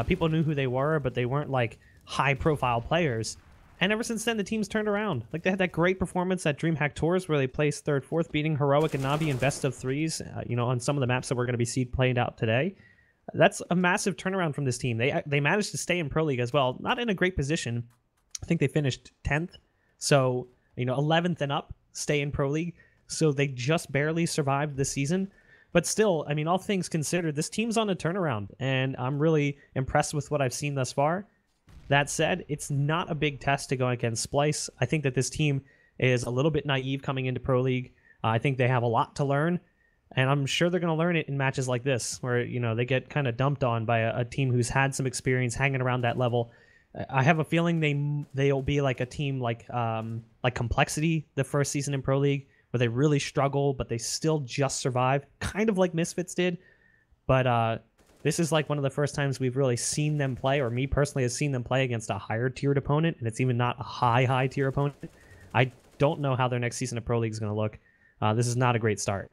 People knew who they were, but they weren't like high profile players. And ever since then, the team's turned around. Like, they had that great performance at DreamHack Tours where they placed 3rd, 4th, beating Heroic and Navi in best of 3s, you know, on some of the maps that we're going to be seeing played out today. That's a massive turnaround from this team. They managed to stay in Pro League as well. Not in a great position. I think they finished 10th. So, you know, 11th and up, stay in Pro League. So they just barely survived this season. But still, I mean, all things considered, this team's on a turnaround. And I'm really impressed with what I've seen thus far. That said, it's not a big test to go against Splyce. I think that this team is a little bit naive coming into Pro League. I think they have a lot to learn, and I'm sure they're going to learn it in matches like this, where, you know, they get kind of dumped on by a team who's had some experience hanging around that level. I have a feeling they'll be like a team like Complexity the first season in Pro League, where they really struggle, but they still just survive, kind of like Misfits did. But this is like one of the first times we've really seen them play, or me personally has seen them play against a higher tiered opponent, and it's even not a high tier opponent. I don't know how their next season of Pro League is going to look. This is not a great start.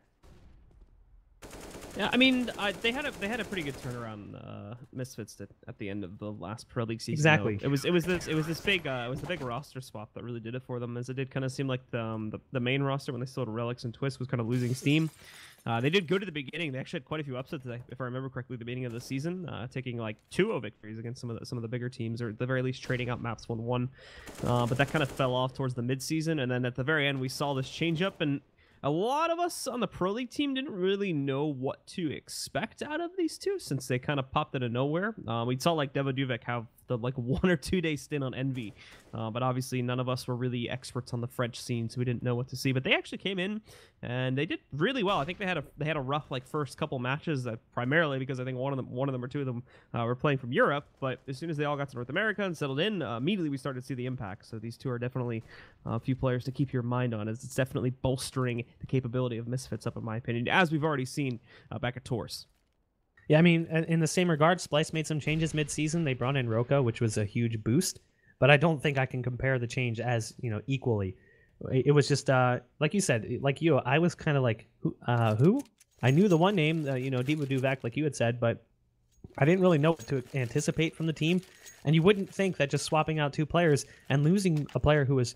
Yeah, I mean, they had a pretty good turnaround. Misfits did at the end of the last Pro League season. Exactly. It was the big roster swap that really did it for them, as it did kind of seem like the main roster, when they still had Relics and Twist, was kind of losing steam. They did good at the beginning. They actually had quite a few upsets, if I remember correctly, at the beginning of the season, taking like 2-0 victories against some of the bigger teams, or at the very least trading out maps 1-1. But that kind of fell off towards the mid-season, and then at the very end we saw this change up, and a lot of us on the Pro League team didn't really know what to expect out of these two, since they kind of popped out of nowhere. We saw like Devo Duvek have the 1 or 2 day stint on Envy, but obviously none of us were really experts on the French scene, so we didn't know what to see. But they actually came in and they did really well. I think they had a rough first couple matches, primarily because I think one of them or 2 of them were playing from Europe. But as soon as they all got to North America and settled in, immediately we started to see the impact. So these two are definitely a few players to keep your mind on, as it's definitely bolstering the capability of Misfits up, in my opinion, as we've already seen back at Tours. Yeah, I mean, in the same regard, Splyce made some changes mid-season. They brought in Roka, which was a huge boost, but I don't think I can compare the change as, equally. It was just, like you said, like you, I was kind of like, who? I knew the one name, Devo Duvak, like you had said, but I didn't really know what to anticipate from the team. And you wouldn't think that just swapping out 2 players and losing a player who was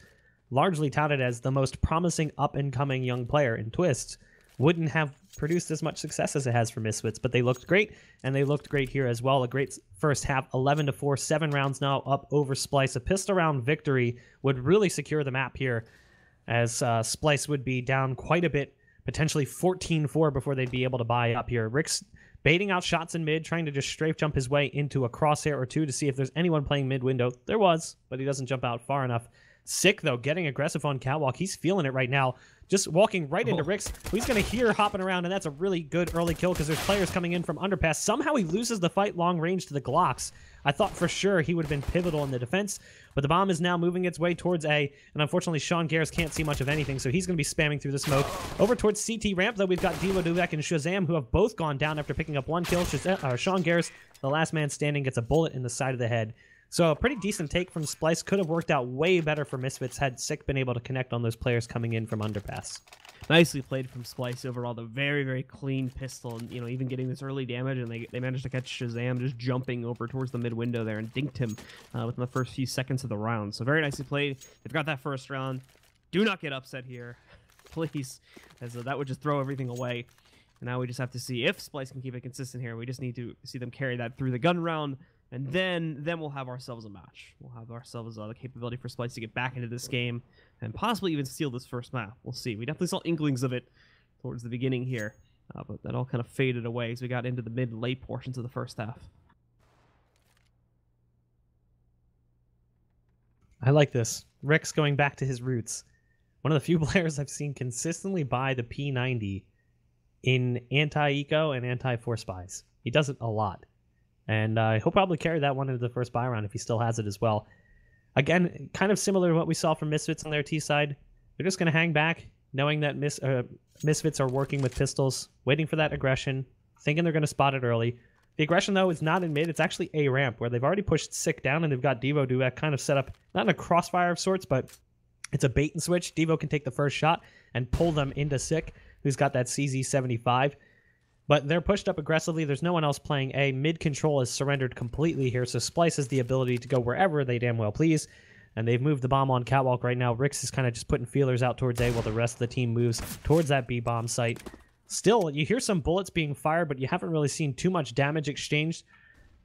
largely touted as the most promising up-and-coming young player in Twists wouldn't have produced as much success as it has for Misfits. But they looked great, and they looked great here as well. A great first half, 11-4, 7 rounds now up over Splyce. A pistol round victory would really secure the map here, as Splyce would be down quite a bit, potentially 14-4 before they'd be able to buy up here. Rick's baiting out shots in mid, trying to just strafe jump his way into a crosshair or 2 to see if there's anyone playing mid window. There was, but he doesn't jump out far enough. Sick, though, getting aggressive on Catwalk. He's feeling it right now. Just walking right into Rix, who he's going to hear hopping around, and that's a really good early kill because there's players coming in from underpass. Somehow he loses the fight long range to the Glocks. I thought for sure he would have been pivotal in the defense, but the bomb is now moving its way towards A, and unfortunately Sean Gares can't see much of anything, so he's going to be spamming through the smoke. Over towards CT ramp, though, we've got Devo Duvek and Shazam, who have both gone down after picking up 1 kill. Sean Gares, the last man standing, gets a bullet in the side of the head. So a pretty decent take from Splyce. Could have worked out way better for Misfits had Sick been able to connect on those players coming in from underpass. Nicely played from Splyce overall. The very, very clean pistol, and even getting this early damage, and they managed to catch Shazam just jumping over towards the mid window there and dinked him within the first few seconds of the round. So very nicely played. They've got that first round. Do not get upset here, please, as that would just throw everything away. And now we just have to see if Splyce can keep it consistent here. We just need to see them carry that through the gun round. And then we'll have ourselves a match. We'll have ourselves the capability for Splyce to get back into this game and possibly even steal this first map. We'll see. We definitely saw inklings of it towards the beginning here, but that all kind of faded away as we got into the mid-late portions of the first half. I like this. Rick's going back to his roots. One of the few players I've seen consistently buy the P90 in anti-eco and anti-force buys. He does it a lot. And he'll probably carry that one into the first buy round if he still has it as well. Again, kind of similar to what we saw from Misfits on their T side. They're just going to hang back, knowing that Misfits are working with pistols, waiting for that aggression, thinking they're going to spot it early. The aggression, though, is not in mid. It's actually A ramp, where they've already pushed Sick down, and they've got Devo Duet kind of set up, not in a crossfire of sorts, but it's a bait and switch. Devo can take the first shot and pull them into Sick, who's got that CZ75. But they're pushed up aggressively. There's no one else playing A. Mid control is surrendered completely here, so Splyce has the ability to go wherever they damn well please. And they've moved the bomb on Catwalk right now. Rix is kind of just putting feelers out towards A while the rest of the team moves towards that B bomb site. Still, you hear some bullets being fired, but you haven't really seen too much damage exchanged.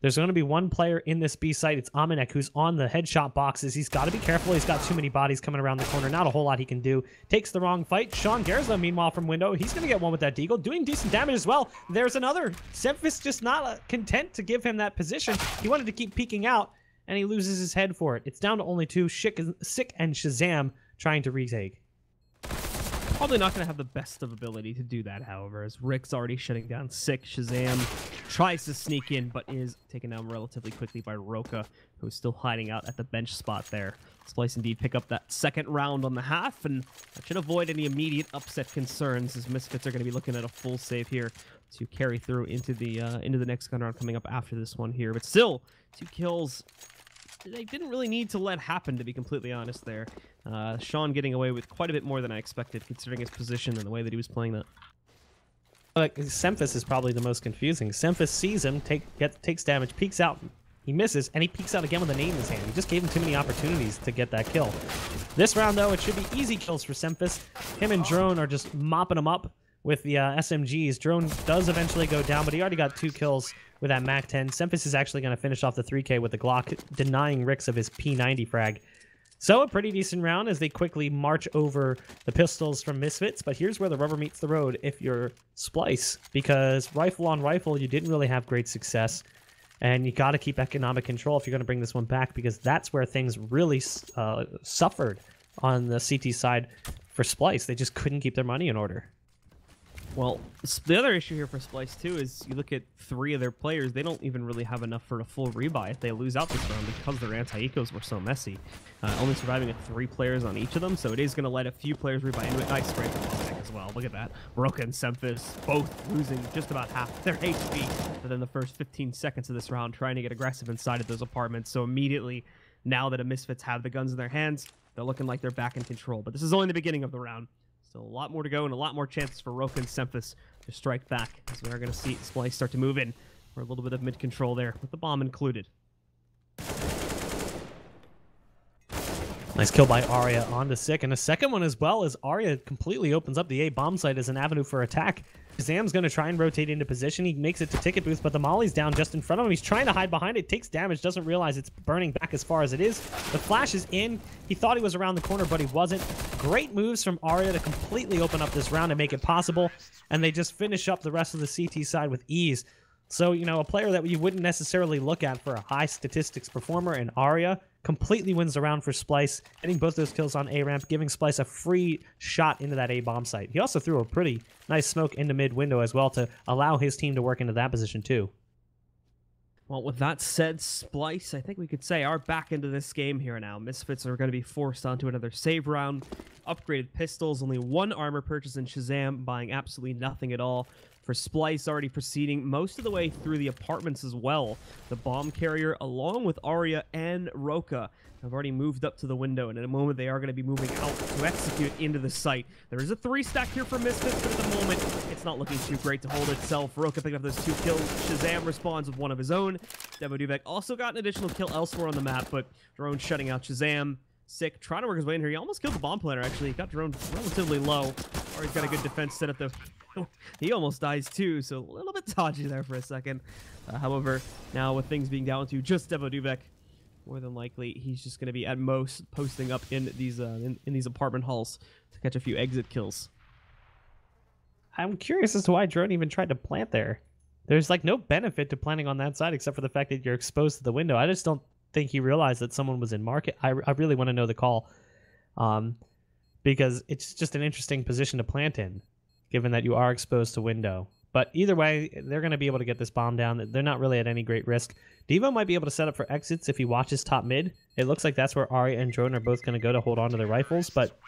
There's going to be one player in this B site. It's Aminek, who's on the headshot boxes. He's got to be careful. He's got too many bodies coming around the corner. Not a whole lot he can do. Takes the wrong fight. Sean Gerza, meanwhile, from window. He's going to get one with that deagle. Doing decent damage as well. There's another. Semphis just not content to give him that position. He wanted to keep peeking out, and he loses his head for it. It's down to only two. Sick and Shazam trying to retake. Probably not going to have the best of ability to do that, however, as Rick's already shutting down Sick. Shazam tries to sneak in, but is taken down relatively quickly by Roka, who's still hiding out at the bench spot there. Splyce indeed pick up that second round on the half, and that should avoid any immediate upset concerns, as Misfits are going to be looking at a full save here to carry through into the next gun round coming up after this one here. But still, 2 kills they didn't really need to let happen, to be completely honest there. Sean getting away with quite a bit more than I expected, considering his position and the way that he was playing that. Semphis is probably the most confusing. Semphis sees him, takes damage, peeks out, he misses, and he peeks out again with a nade in his hand. He just gave him too many opportunities to get that kill. This round, though, it should be easy kills for Semphis. Him and Drone are just mopping him up with the SMGs. Drone does eventually go down, but he already got 2 kills with that MAC-10. Semphis is actually going to finish off the 3K with the Glock, denying Rix of his P90 frag. So a pretty decent round as they quickly march over the pistols from Misfits, but here's where the rubber meets the road if you're Splyce, because rifle on rifle, you didn't really have great success, and you got to keep economic control if you're going to bring this one back, because that's where things really suffered on the CT side for Splyce. They just couldn't keep their money in order. Well, the other issue here for Splyce, too, is you look at 3 of their players, they don't even really have enough for a full rebuy if they lose out this round because their anti-ecos were so messy. Only surviving with 3 players on each of them, so it is going to let a few players rebuy into it. Nice spray from as well. Look at that. Roka and Semphis both losing just about half their HP within the first 15 seconds of this round, trying to get aggressive inside of those apartments. So immediately, now that the Misfits have the guns in their hands, they're looking like they're back in control. But this is only the beginning of the round. Still a lot more to go and a lot more chances for Roka and Semphis to strike back, as we are going to see Splyce start to move in for a little bit of mid-control there, with the bomb included. Nice kill by Arya onto Sick, and a second one as well, as Arya completely opens up the A bomb site as an avenue for attack. Shazam's going to try and rotate into position. He makes it to Ticket Booth, but the Molly's down just in front of him. He's trying to hide behind it, takes damage, doesn't realize it's burning back as far as it is. The flash is in. He thought he was around the corner, but he wasn't. Great moves from Arya to completely open up this round and make it possible, and they just finish up the rest of the CT side with ease. So, you know, a player that you wouldn't necessarily look at for a high statistics performer in Arya completely wins the round for Splyce, getting both those kills on A-ramp, giving Splyce a free shot into that A-bomb site. He also threw a pretty nice smoke into mid-window as well to allow his team to work into that position too. Well, with that said, Splyce, I think we could say, are back into this game here now. Misfits are going to be forced onto another save round. Upgraded pistols, only 1 armor purchase, and Shazam buying absolutely nothing at all. For Splyce, already proceeding most of the way through the apartments as well. The bomb carrier, along with Arya and Roka, have already moved up to the window, and in a moment they are going to be moving out to execute into the site. There is a 3-stack here for Misfits, but at the moment, it's not looking too great to hold itself. Roka picking up those 2 kills. Shazam responds with one of his own. Devo Duvek also got an additional kill elsewhere on the map, but Drone shutting out Shazam. Sick, trying to work his way in here. He almost killed the bomb planner, actually. He got Drone relatively low. Or he's got a good defense set up, though. He almost dies, too, so a little bit dodgy there for a second. However, now with things being down to just Devo Duvek, more than likely, he's just going to be, at most, posting up in these apartment halls to catch a few exit kills. I'm curious as to why Drone even tried to plant there. There's, like, no benefit to planting on that side except for the fact that you're exposed to the window. I just don't think he realized that someone was in market. I really want to know the call, because it's just an interesting position to plant in, given that you are exposed to window. But either way, they're going to be able to get this bomb down. They're not really at any great risk. Devo might be able to set up for exits if he watches top mid. It looks like that's where Arya and Drone are both going to go to hold on to their rifles, but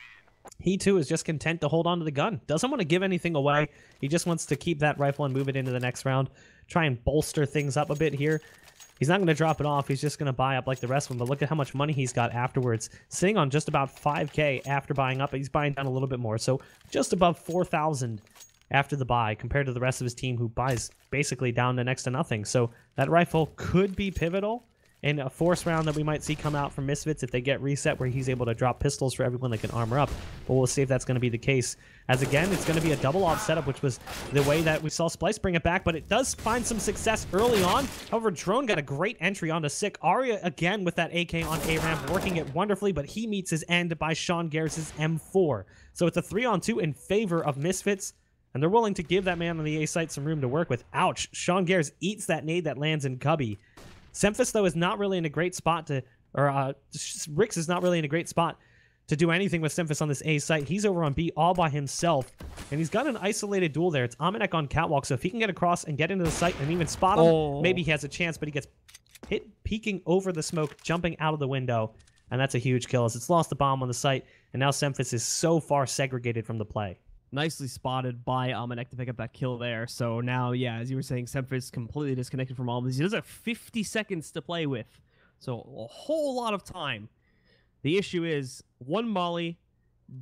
he too is just content to hold on to the gun. Doesn't want to give anything away. He just wants to keep that rifle and move it into the next round. Try and bolster things up a bit here. He's not going to drop it off. He's just going to buy up like the rest of them. But look at how much money he's got afterwards. Sitting on just about 5K after buying up. He's buying down a little bit more. So just above 4,000 after the buy compared to the rest of his team, who buys basically down to next to nothing. So that rifle could be pivotal in a force round that we might see come out from Misfits if they get reset, where he's able to drop pistols for everyone that can armor up. But we'll see if that's going to be the case, as again it's going to be a double op setup, which was the way that we saw Splyce bring it back, but it does find some success early on. However, Drone got a great entry onto Sick. Arya again with that AK on A ramp, working it wonderfully, but he meets his end by Sean Garris' M4. So it's a 3-on-2 in favor of Misfits, and they're willing to give that man on the A site some room to work with. Ouch! Sean Garris eats that nade that lands in Cubby. Semphis, though, is not really in a great spot to, or Rix is not really in a great spot to do anything with Semphis on this A site. He's over on B all by himself, and he's got an isolated duel there. It's Amanek on Catwalk, so if he can get across and get into the site and even spot him, maybe he has a chance, but he gets hit peeking over the smoke, jumping out of the window, and that's a huge kill as it's lost the bomb on the site, and now Semphis is so far segregated from the play. Nicely spotted by Amanek to pick up that kill there. So now, yeah, as you were saying, Semphis completely disconnected from all of this. He does have 50 seconds to play with, so a whole lot of time. The issue is, one Molly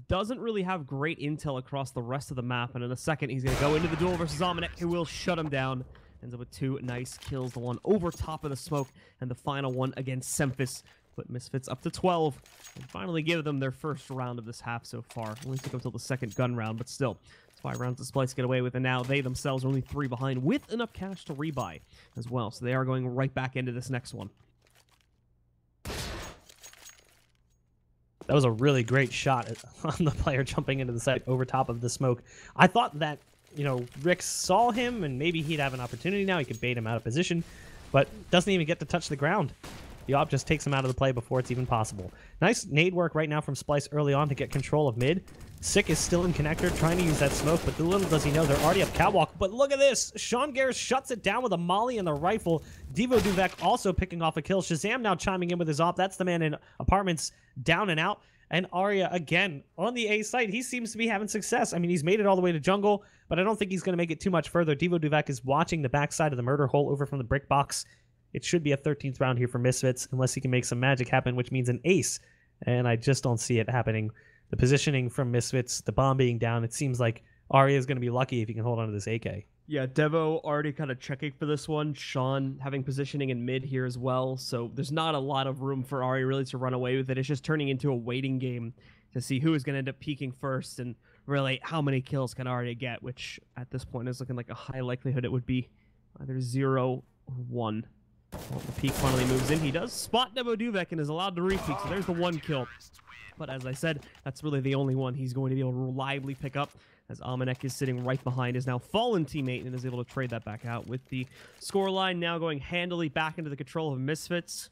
doesn't really have great intel across the rest of the map, and in a second, he's going to go into the duel versus Amanek, who will shut him down. Ends up with 2 nice kills, the one over top of the smoke, and the final one against Semphis. Put Misfits up to 12 and finally give them their first round of this half so far. Only took until the second gun round, but still, it's 5 rounds to Splyce get away with, and now they themselves are only 3 behind with enough cash to rebuy as well. So they are going right back into this next one. That was a really great shot on the player jumping into the site over top of the smoke. I thought that, you know, Rick saw him and maybe he'd have an opportunity now. He could bait him out of position, but doesn't even get to touch the ground. The op just takes him out of the play before it's even possible. Nice nade work right now from Splyce early on to get control of mid. Sick is still in connector, trying to use that smoke, but little does he know they're already up Catwalk. But look at this! Sean Garris shuts it down with a molly and the rifle. Devo Duvek also picking off a kill. Shazam now chiming in with his op. That's the man in apartments down and out. And Arya, again, on the A site, he seems to be having success. I mean, he's made it all the way to jungle, but I don't think he's going to make it too much further. Devo Duvek is watching the backside of the murder hole over from the brick box. It should be a 13th round here for Misfits, unless he can make some magic happen, which means an ace. And I just don't see it happening. The positioning from Misfits, the bomb being down, it seems like Arya is going to be lucky if he can hold on to this AK. Yeah, Devo already kind of checking for this one. Sean having positioning in mid here as well. So there's not a lot of room for Arya really to run away with it. It's just turning into a waiting game to see who is going to end up peaking first and really how many kills can Arya get, which at this point is looking like a high likelihood it would be either 0 or 1. Well, the peak finally moves in. He does spot Devo Duvek and is allowed to re-peek, so there's the 1 kill. But as I said, that's really the only one he's going to be able to reliably pick up, as Amanek is sitting right behind his now fallen teammate and is able to trade that back out, with the scoreline now going handily back into the control of Misfits.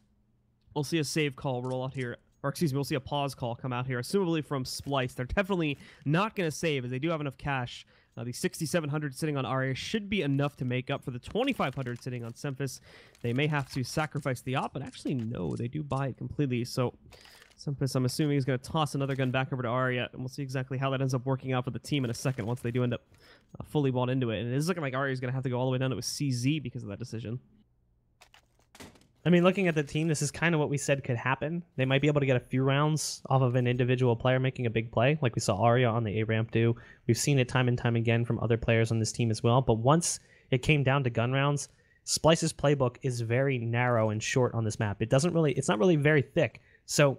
We'll see a save call roll out here, or excuse me, we'll see a pause call come out here, assumably from Splyce. They're definitely not going to save, as they do have enough cash. The 6,700 sitting on Arya should be enough to make up for the 2,500 sitting on Semphis. They may have to sacrifice the op, but actually, no, they do buy it completely. So Semphis, I'm assuming, is going to toss another gun back over to Arya, and we'll see exactly how that ends up working out for the team in a second once they do end up fully bought into it. And it is looking like Arya is going to have to go all the way down to a CZ because of that decision. I mean, looking at the team, this is kind of what we said could happen. They might be able to get a few rounds off of an individual player making a big play, like we saw Arya on the A-ramp do. We've seen it time and time again from other players on this team as well. But once it came down to gun rounds, Splyce's playbook is very narrow and short on this map. It's not really very thick. So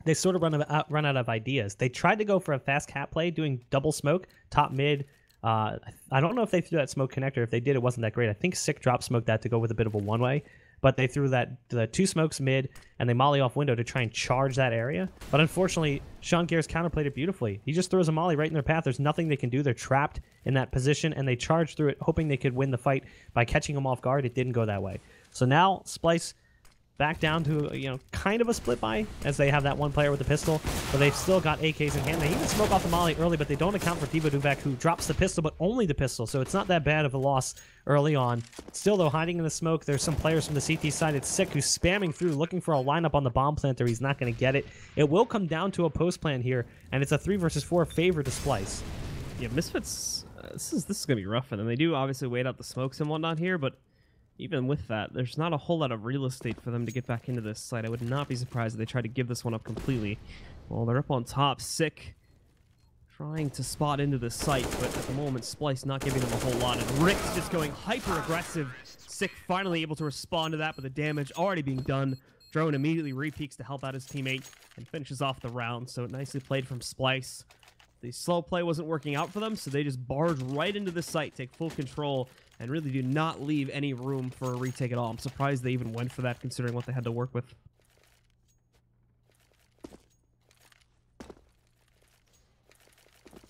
they sort of run out of ideas. They tried to go for a fast cat play, doing double smoke, top mid. I don't know if they threw that smoke connector. If they did, it wasn't that great. I think Sick drop smoked that to go with a bit of a one-way. But they threw the 2 smokes mid, and they molly off window to try and charge that area. But unfortunately, Sean Garris counterplayed it beautifully. He just throws a molly right in their path. There's nothing they can do. They're trapped in that position, and they charge through it, hoping they could win the fight by catching him off guard. It didn't go that way. So now Splyce back down to, you know, kind of a split buy, as they have that one player with the pistol, but they've still got AKs in hand. They even smoke off the molly early, but they don't account for Duvek, who drops the pistol, but only the pistol, so it's not that bad of a loss early on. Still, though, hiding in the smoke, there's some players from the CT side. It's Sick, who's spamming through, looking for a lineup on the bomb planter. He's not going to get it. It will come down to a post plan here, and it's a 3 versus 4 favor to Splyce. Yeah, Misfits, this is going to be rough, and then they do obviously wait out the smokes and whatnot here, but even with that, there's not a whole lot of real estate for them to get back into this site. I would not be surprised if they try to give this one up completely. Well, they're up on top. Sick trying to spot into the site, but at the moment, Splyce not giving them a whole lot. And Rick's just going hyper-aggressive. Sick finally able to respond to that, but the damage already being done. Drone immediately repeaks to help out his teammate and finishes off the round. So nicely played from Splyce. The slow play wasn't working out for them, so they just barge right into the site, take full control, and really do not leave any room for a retake at all. I'm surprised they even went for that, considering what they had to work with.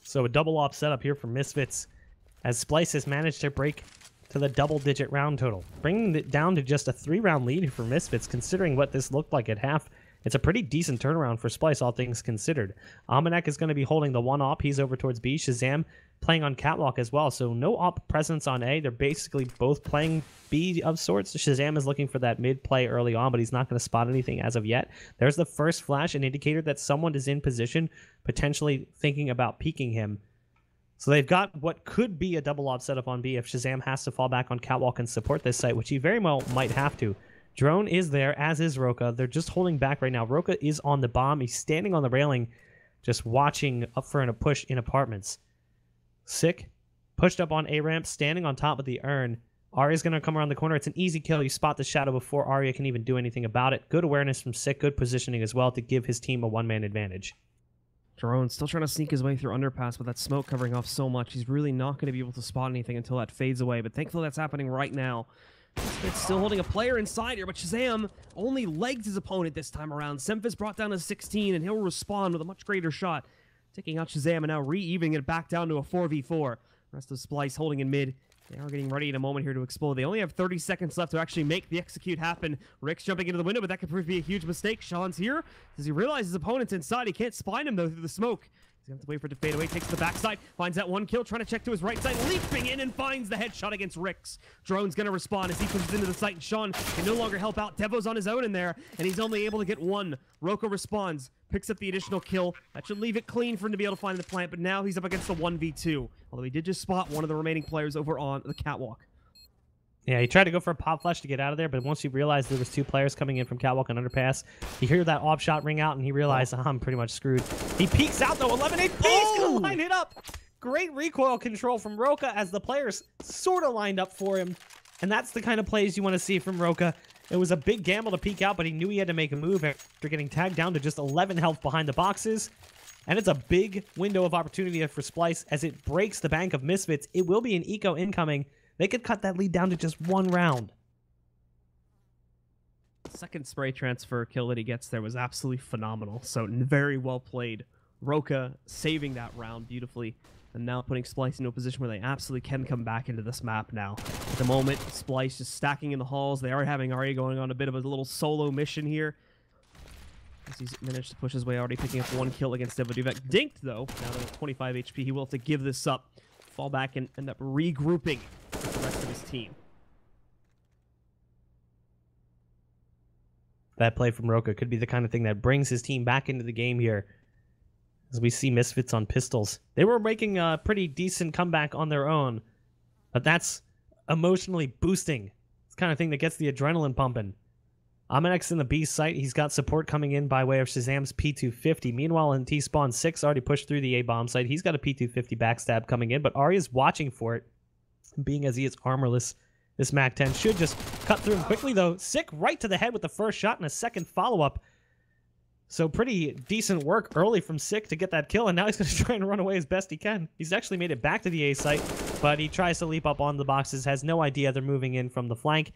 So a double off setup here for Misfits, as Splyce has managed to break to the double-digit round total, bringing it down to just a 3-round lead for Misfits, considering what this looked like at half. It's a pretty decent turnaround for Splyce, all things considered. Amanek is going to be holding the one op. He's over towards B. Shazam playing on Catwalk as well, so no op presence on A. They're basically both playing B of sorts. Shazam is looking for that mid play early on, but he's not going to spot anything as of yet. There's the first flash, an indicator that someone is in position, potentially thinking about peeking him. So they've got what could be a double op setup on B if Shazam has to fall back on Catwalk and support this site, which he very well might have to. Drone is there, as is Roka. They're just holding back right now. Roka is on the bomb. He's standing on the railing, just watching up for a push in apartments. Sick, pushed up on A-ramp, standing on top of the urn. Arya's going to come around the corner. It's an easy kill. You spot the shadow before Arya can even do anything about it. Good awareness from Sick, good positioning as well to give his team a one-man advantage. Drone still trying to sneak his way through underpass with that smoke covering off so much. He's really not going to be able to spot anything until that fades away, but thankfully that's happening right now. It's still holding a player inside here, but Shazam only legs his opponent this time around. Semphis brought down to 16, and he'll respond with a much greater shot. Taking out Shazam and now re-evening it back down to a 4v4. Rest of Splyce holding in mid. They are getting ready in a moment here to explode. They only have 30 seconds left to actually make the execute happen. Rick's jumping into the window, but that could prove to be a huge mistake. Sean's here. Does he realize his opponent's inside? He can't spine him, though, through the smoke. He's going to have to wait for it to fade away. Takes the backside. Finds that one kill. Trying to check to his right side. Leaping in and finds the headshot against Ricks. Drone's going to respond as he pushes into the site. And Sean can no longer help out. Devo's on his own in there. And he's only able to get one. Roka responds. Picks up the additional kill. That should leave it clean for him to be able to find the plant. But now he's up against the 1v2. Although he did just spot one of the remaining players over on the catwalk. Yeah, he tried to go for a pop flash to get out of there, but once you realized there was 2 players coming in from Catwalk and Underpass, you hear that off shot ring out, and he realized, I'm pretty much screwed. He peeks out, though, 11 HP, he's going to line it up! Great recoil control from Roka as the players sort of lined up for him, and that's the kind of plays you want to see from Roka. It was a big gamble to peek out, but he knew he had to make a move after getting tagged down to just 11 health behind the boxes. And it's a big window of opportunity for Splyce as it breaks the bank of Misfits. It will be an eco incoming. They could cut that lead down to just 1 round. Second spray transfer kill that he gets there was absolutely phenomenal. So very well played. Roka saving that round beautifully. And now putting Splyce into a position where they absolutely can come back into this map now. At the moment, Splyce just stacking in the halls. They are having Arya going on a bit of a little solo mission here. As he's managed to push his way, already picking up 1 kill against Duvek. Dinked, though. Now that at 25 HP, he will have to give this up. Fall back and end up regrouping with the rest of his team. That play from Roka could be the kind of thing that brings his team back into the game here. As we see Misfits on pistols. They were making a pretty decent comeback on their own, but that's emotionally boosting. It's the kind of thing that gets the adrenaline pumping. Amanex in the B site. He's got support coming in by way of Shazam's P250. Meanwhile, in T-Spawn 6 already pushed through the A-bomb site. He's got a P250 backstab coming in, but Arya's watching for it. Being as he is armorless, this MAC-10 should just cut through him quickly, though. Sick right to the head with the first shot and a second follow-up. So pretty decent work early from Sick to get that kill, and now he's going to try and run away as best he can. He's actually made it back to the A site, but he tries to leap up on the boxes, has no idea they're moving in from the flank.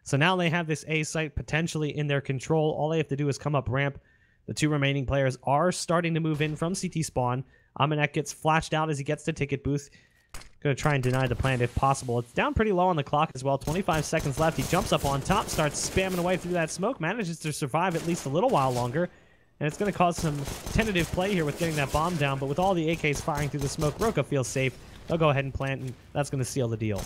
So now they have this A site potentially in their control. All they have to do is come up ramp. The 2 remaining players are starting to move in from CT spawn. Amanek gets flashed out as he gets to ticket booth. Going to try and deny the plant if possible. It's down pretty low on the clock as well. 25 seconds left. He jumps up on top, starts spamming away through that smoke, manages to survive at least a little while longer. And it's going to cause some tentative play here with getting that bomb down. But with all the AKs firing through the smoke, Roka feels safe. They'll go ahead and plant, and that's going to seal the deal.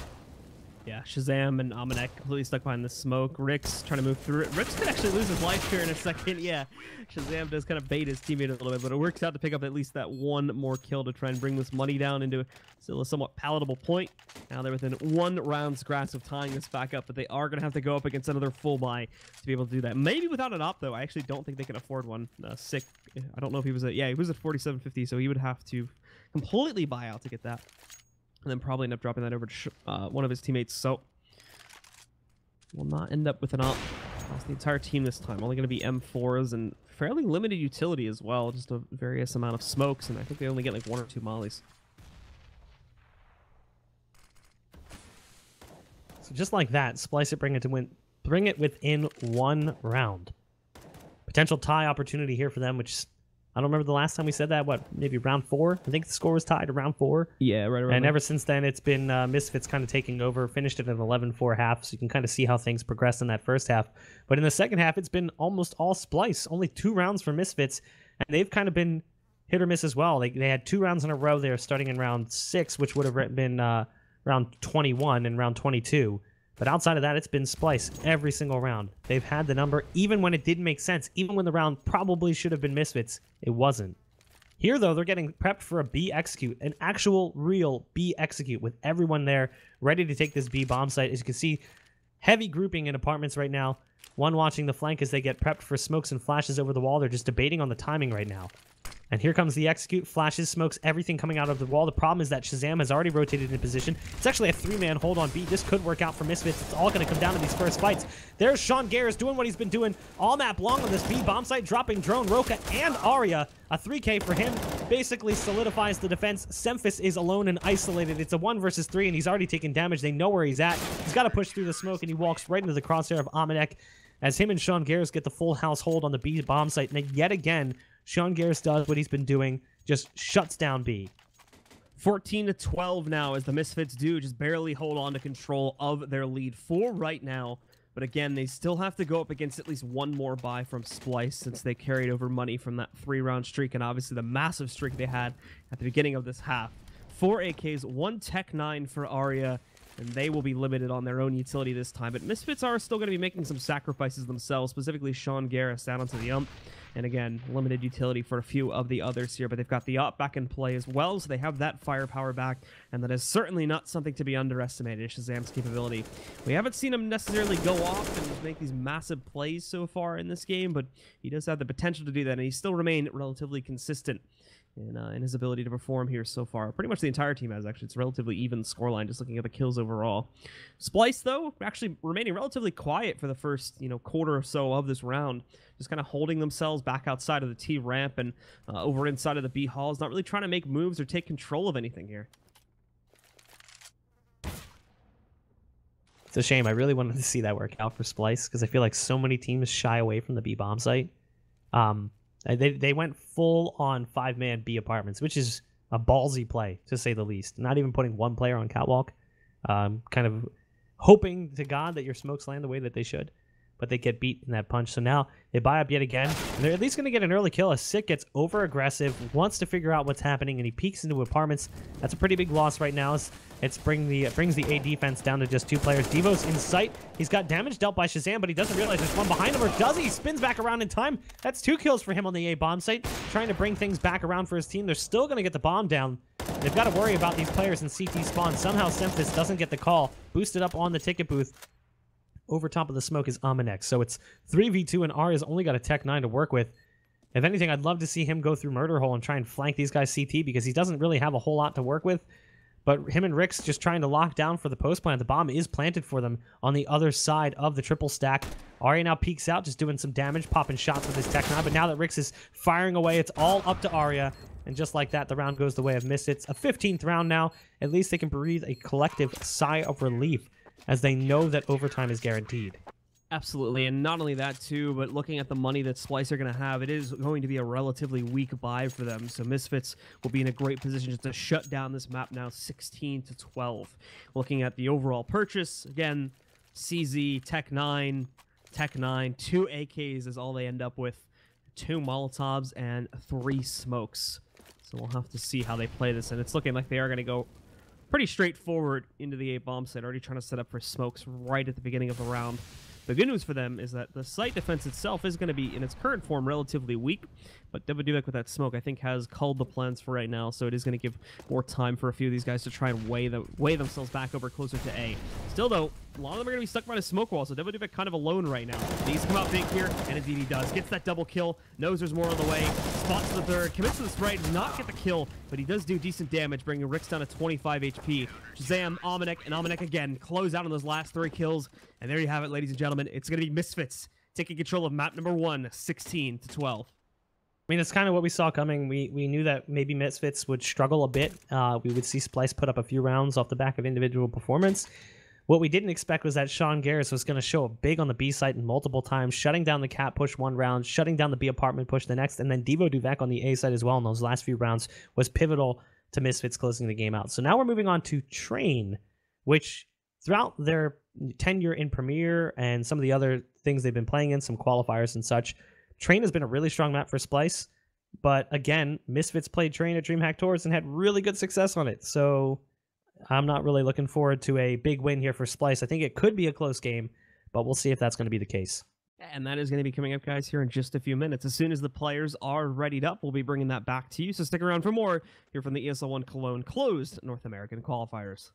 Yeah, Shazam and Amanek completely stuck behind the smoke. Rick's trying to move through it. Rick's could actually lose his life here in a second. Yeah, Shazam does kind of bait his teammate a little bit, but it works out to pick up at least that one more kill to try and bring this money down into still a somewhat palatable point. Now they're within 1 round's grasp of tying this back up, but they are going to have to go up against another full buy to be able to do that. Maybe without an op, though. I actually don't think they can afford one. Sick. I don't know if he was at... Yeah, he was at 47.50, so he would have to completely buy out to get that. And then probably end up dropping that over to one of his teammates. So... will not end up with an op. That's the entire team this time. Only going to be M4s and fairly limited utility as well. Just a various amount of smokes, and I think they only get like 1 or 2 mollies. So just like that, Splyce it, bring it within 1 round. Potential tie opportunity here for them, which I don't remember the last time we said that. What, maybe round 4? I think the score was tied to round 4. Yeah, right around And there. ever since then, it's been Misfits kind of taking over. Finished it at 11-4 half, so you can kind of see how things progressed in that first half. But in the second half, it's been almost all Splyce. Only 2 rounds for Misfits, and they've kind of been hit or miss as well. They had 2 rounds in a row there, starting in round 6, which would have been round 21 and round 22. But outside of that, it's been Splyce every single round. They've had the number, even when it didn't make sense. Even when the round probably should have been Misfits, it wasn't. Here, though, they're getting prepped for a B execute, an actual, real B execute, with everyone there ready to take this B bomb site. As you can see, heavy grouping in apartments right now. One watching the flank as they get prepped for smokes and flashes over the wall. They're just debating on the timing right now. And here comes the execute, flashes, smokes, everything coming out of the wall. The problem is that Shazam has already rotated in position. It's actually a 3-man hold on B. This could work out for Misfits. It's all going to come down to these first fights. There's Sean Garris doing what he's been doing all map long on this B bomb site, dropping drone, Roka, and Arya. A 3K for him basically solidifies the defense. Semphis is alone and isolated. It's a 1 versus 3, and he's already taken damage. They know where he's at. He's got to push through the smoke, and he walks right into the crosshair of Amanek as him and Sean Garris get the full house hold on the B bomb site. And yet again, Sean Garris does what he's been doing, just shuts down B. 14-12 now as the Misfits do just barely hold on to control of their lead for right now. But again, they still have to go up against at least 1 more buy from Splyce since they carried over money from that 3-round streak and obviously the massive streak they had at the beginning of this half. 4 AKs, 1 Tech 9 for Arya, and they will be limited on their own utility this time. But Misfits are still going to be making some sacrifices themselves, specifically Sean Garris down onto the ump. And again, limited utility for a few of the others here, but they've got the op back in play as well, so they have that firepower back, and that is certainly not something to be underestimated, Shazam's capability. We haven't seen him necessarily go off and make these massive plays so far in this game, but he does have the potential to do that, and he still remained relatively consistent in his ability to perform here so far. Pretty much the entire team has, actually. It's a relatively even scoreline, just looking at the kills overall. Splyce, though, actually remaining relatively quiet for the first, quarter or so of this round. Just kind of holding themselves back outside of the T ramp and over inside of the B halls. Not really trying to make moves or take control of anything here. It's a shame. I really wanted to see that work out for Splyce because I feel like so many teams shy away from the B bomb site. They went full on 5-man B apartments, which is a ballsy play, to say the least. Not even putting 1 player on catwalk. Kind of hoping to God that your smokes land the way that they should. But they get beat in that punch. So now they buy up yet again. And they're at least going to get an early kill. A Sick gets over-aggressive, wants to figure out what's happening, and he peeks into apartments. That's a pretty big loss right now. It brings the A defense down to just 2 players. Devo's in sight. He's got damage dealt by Shazam, but he doesn't realize there's one behind him, or does he? Spins back around in time. That's 2 kills for him on the A bomb site. Trying to bring things back around for his team. They're still going to get the bomb down. They've got to worry about these players in CT spawn. Somehow Semphis doesn't get the call. Boosted up on the ticket booth. Over top of the smoke is Amanek. So it's 3v2, and Arya's only got a Tech 9 to work with. If anything, I'd love to see him go through Murder Hole and try and flank these guys CT because he doesn't really have a whole lot to work with. But him and Rick's just trying to lock down for the post plant. The bomb is planted for them on the other side of the triple stack. Arya now peeks out, just doing some damage, popping shots with his Tech 9. But now that Rick's is firing away, it's all up to Arya. And just like that, the round goes the way of Misfits. A 15th round now. At least they can breathe a collective sigh of relief, as they know that overtime is guaranteed. Absolutely, and not only that too, but looking at the money that Splyce are going to have, it is going to be a relatively weak buy for them. So Misfits will be in a great position just to shut down this map now, 16-12. Looking at the overall purchase, again, CZ, Tech 9, 2 AKs is all they end up with, 2 Molotovs, and 3 smokes. So we'll have to see how they play this, and it's looking like they are going to go pretty straightforward into the A bomb site, already trying to set up for smokes right at the beginning of the round. The good news for them is that the site defense itself is going to be, in its current form, relatively weak, but Devaduvek with that smoke, I think, has culled the plans for right now, so it is going to give more time for a few of these guys to try and weigh themselves back over closer to A. Still, though, a lot of them are going to be stuck behind a smoke wall, so Devaduvek kind of alone right now. Needs to come out big here, and indeed he does. Gets that double kill, knows there's more on the way, spots the third, commits to the spray, does not get the kill, but he does do decent damage, bringing Rix down to 25 HP. Shazam, Almanac, and Almanac again close out on those last 3 kills, and there you have it, ladies and gentlemen. It's going to be Misfits taking control of map number 1, 16-12. I mean, it's kind of what we saw coming. We knew that maybe Misfits would struggle a bit. We would see Splyce put up a few rounds off the back of individual performance. What we didn't expect was that Sean Garris was going to show up big on the B site multiple times, shutting down the Cat push 1 round, shutting down the B apartment push the next, and then Devaduvek on the A side as well in those last few rounds was pivotal to Misfits closing the game out. So now we're moving on to Train, which throughout their tenure in Premier and some of the other things they've been playing in, some qualifiers and such, Train has been a really strong map for Splyce, but again, Misfits played Train at DreamHack Tours and had really good success on it. So I'm not really looking forward to a big win here for Splyce. I think it could be a close game, but we'll see if that's going to be the case. And that is going to be coming up, guys, here in just a few minutes. As soon as the players are readied up, we'll be bringing that back to you. So stick around for more here from the ESL One Cologne closed North American qualifiers.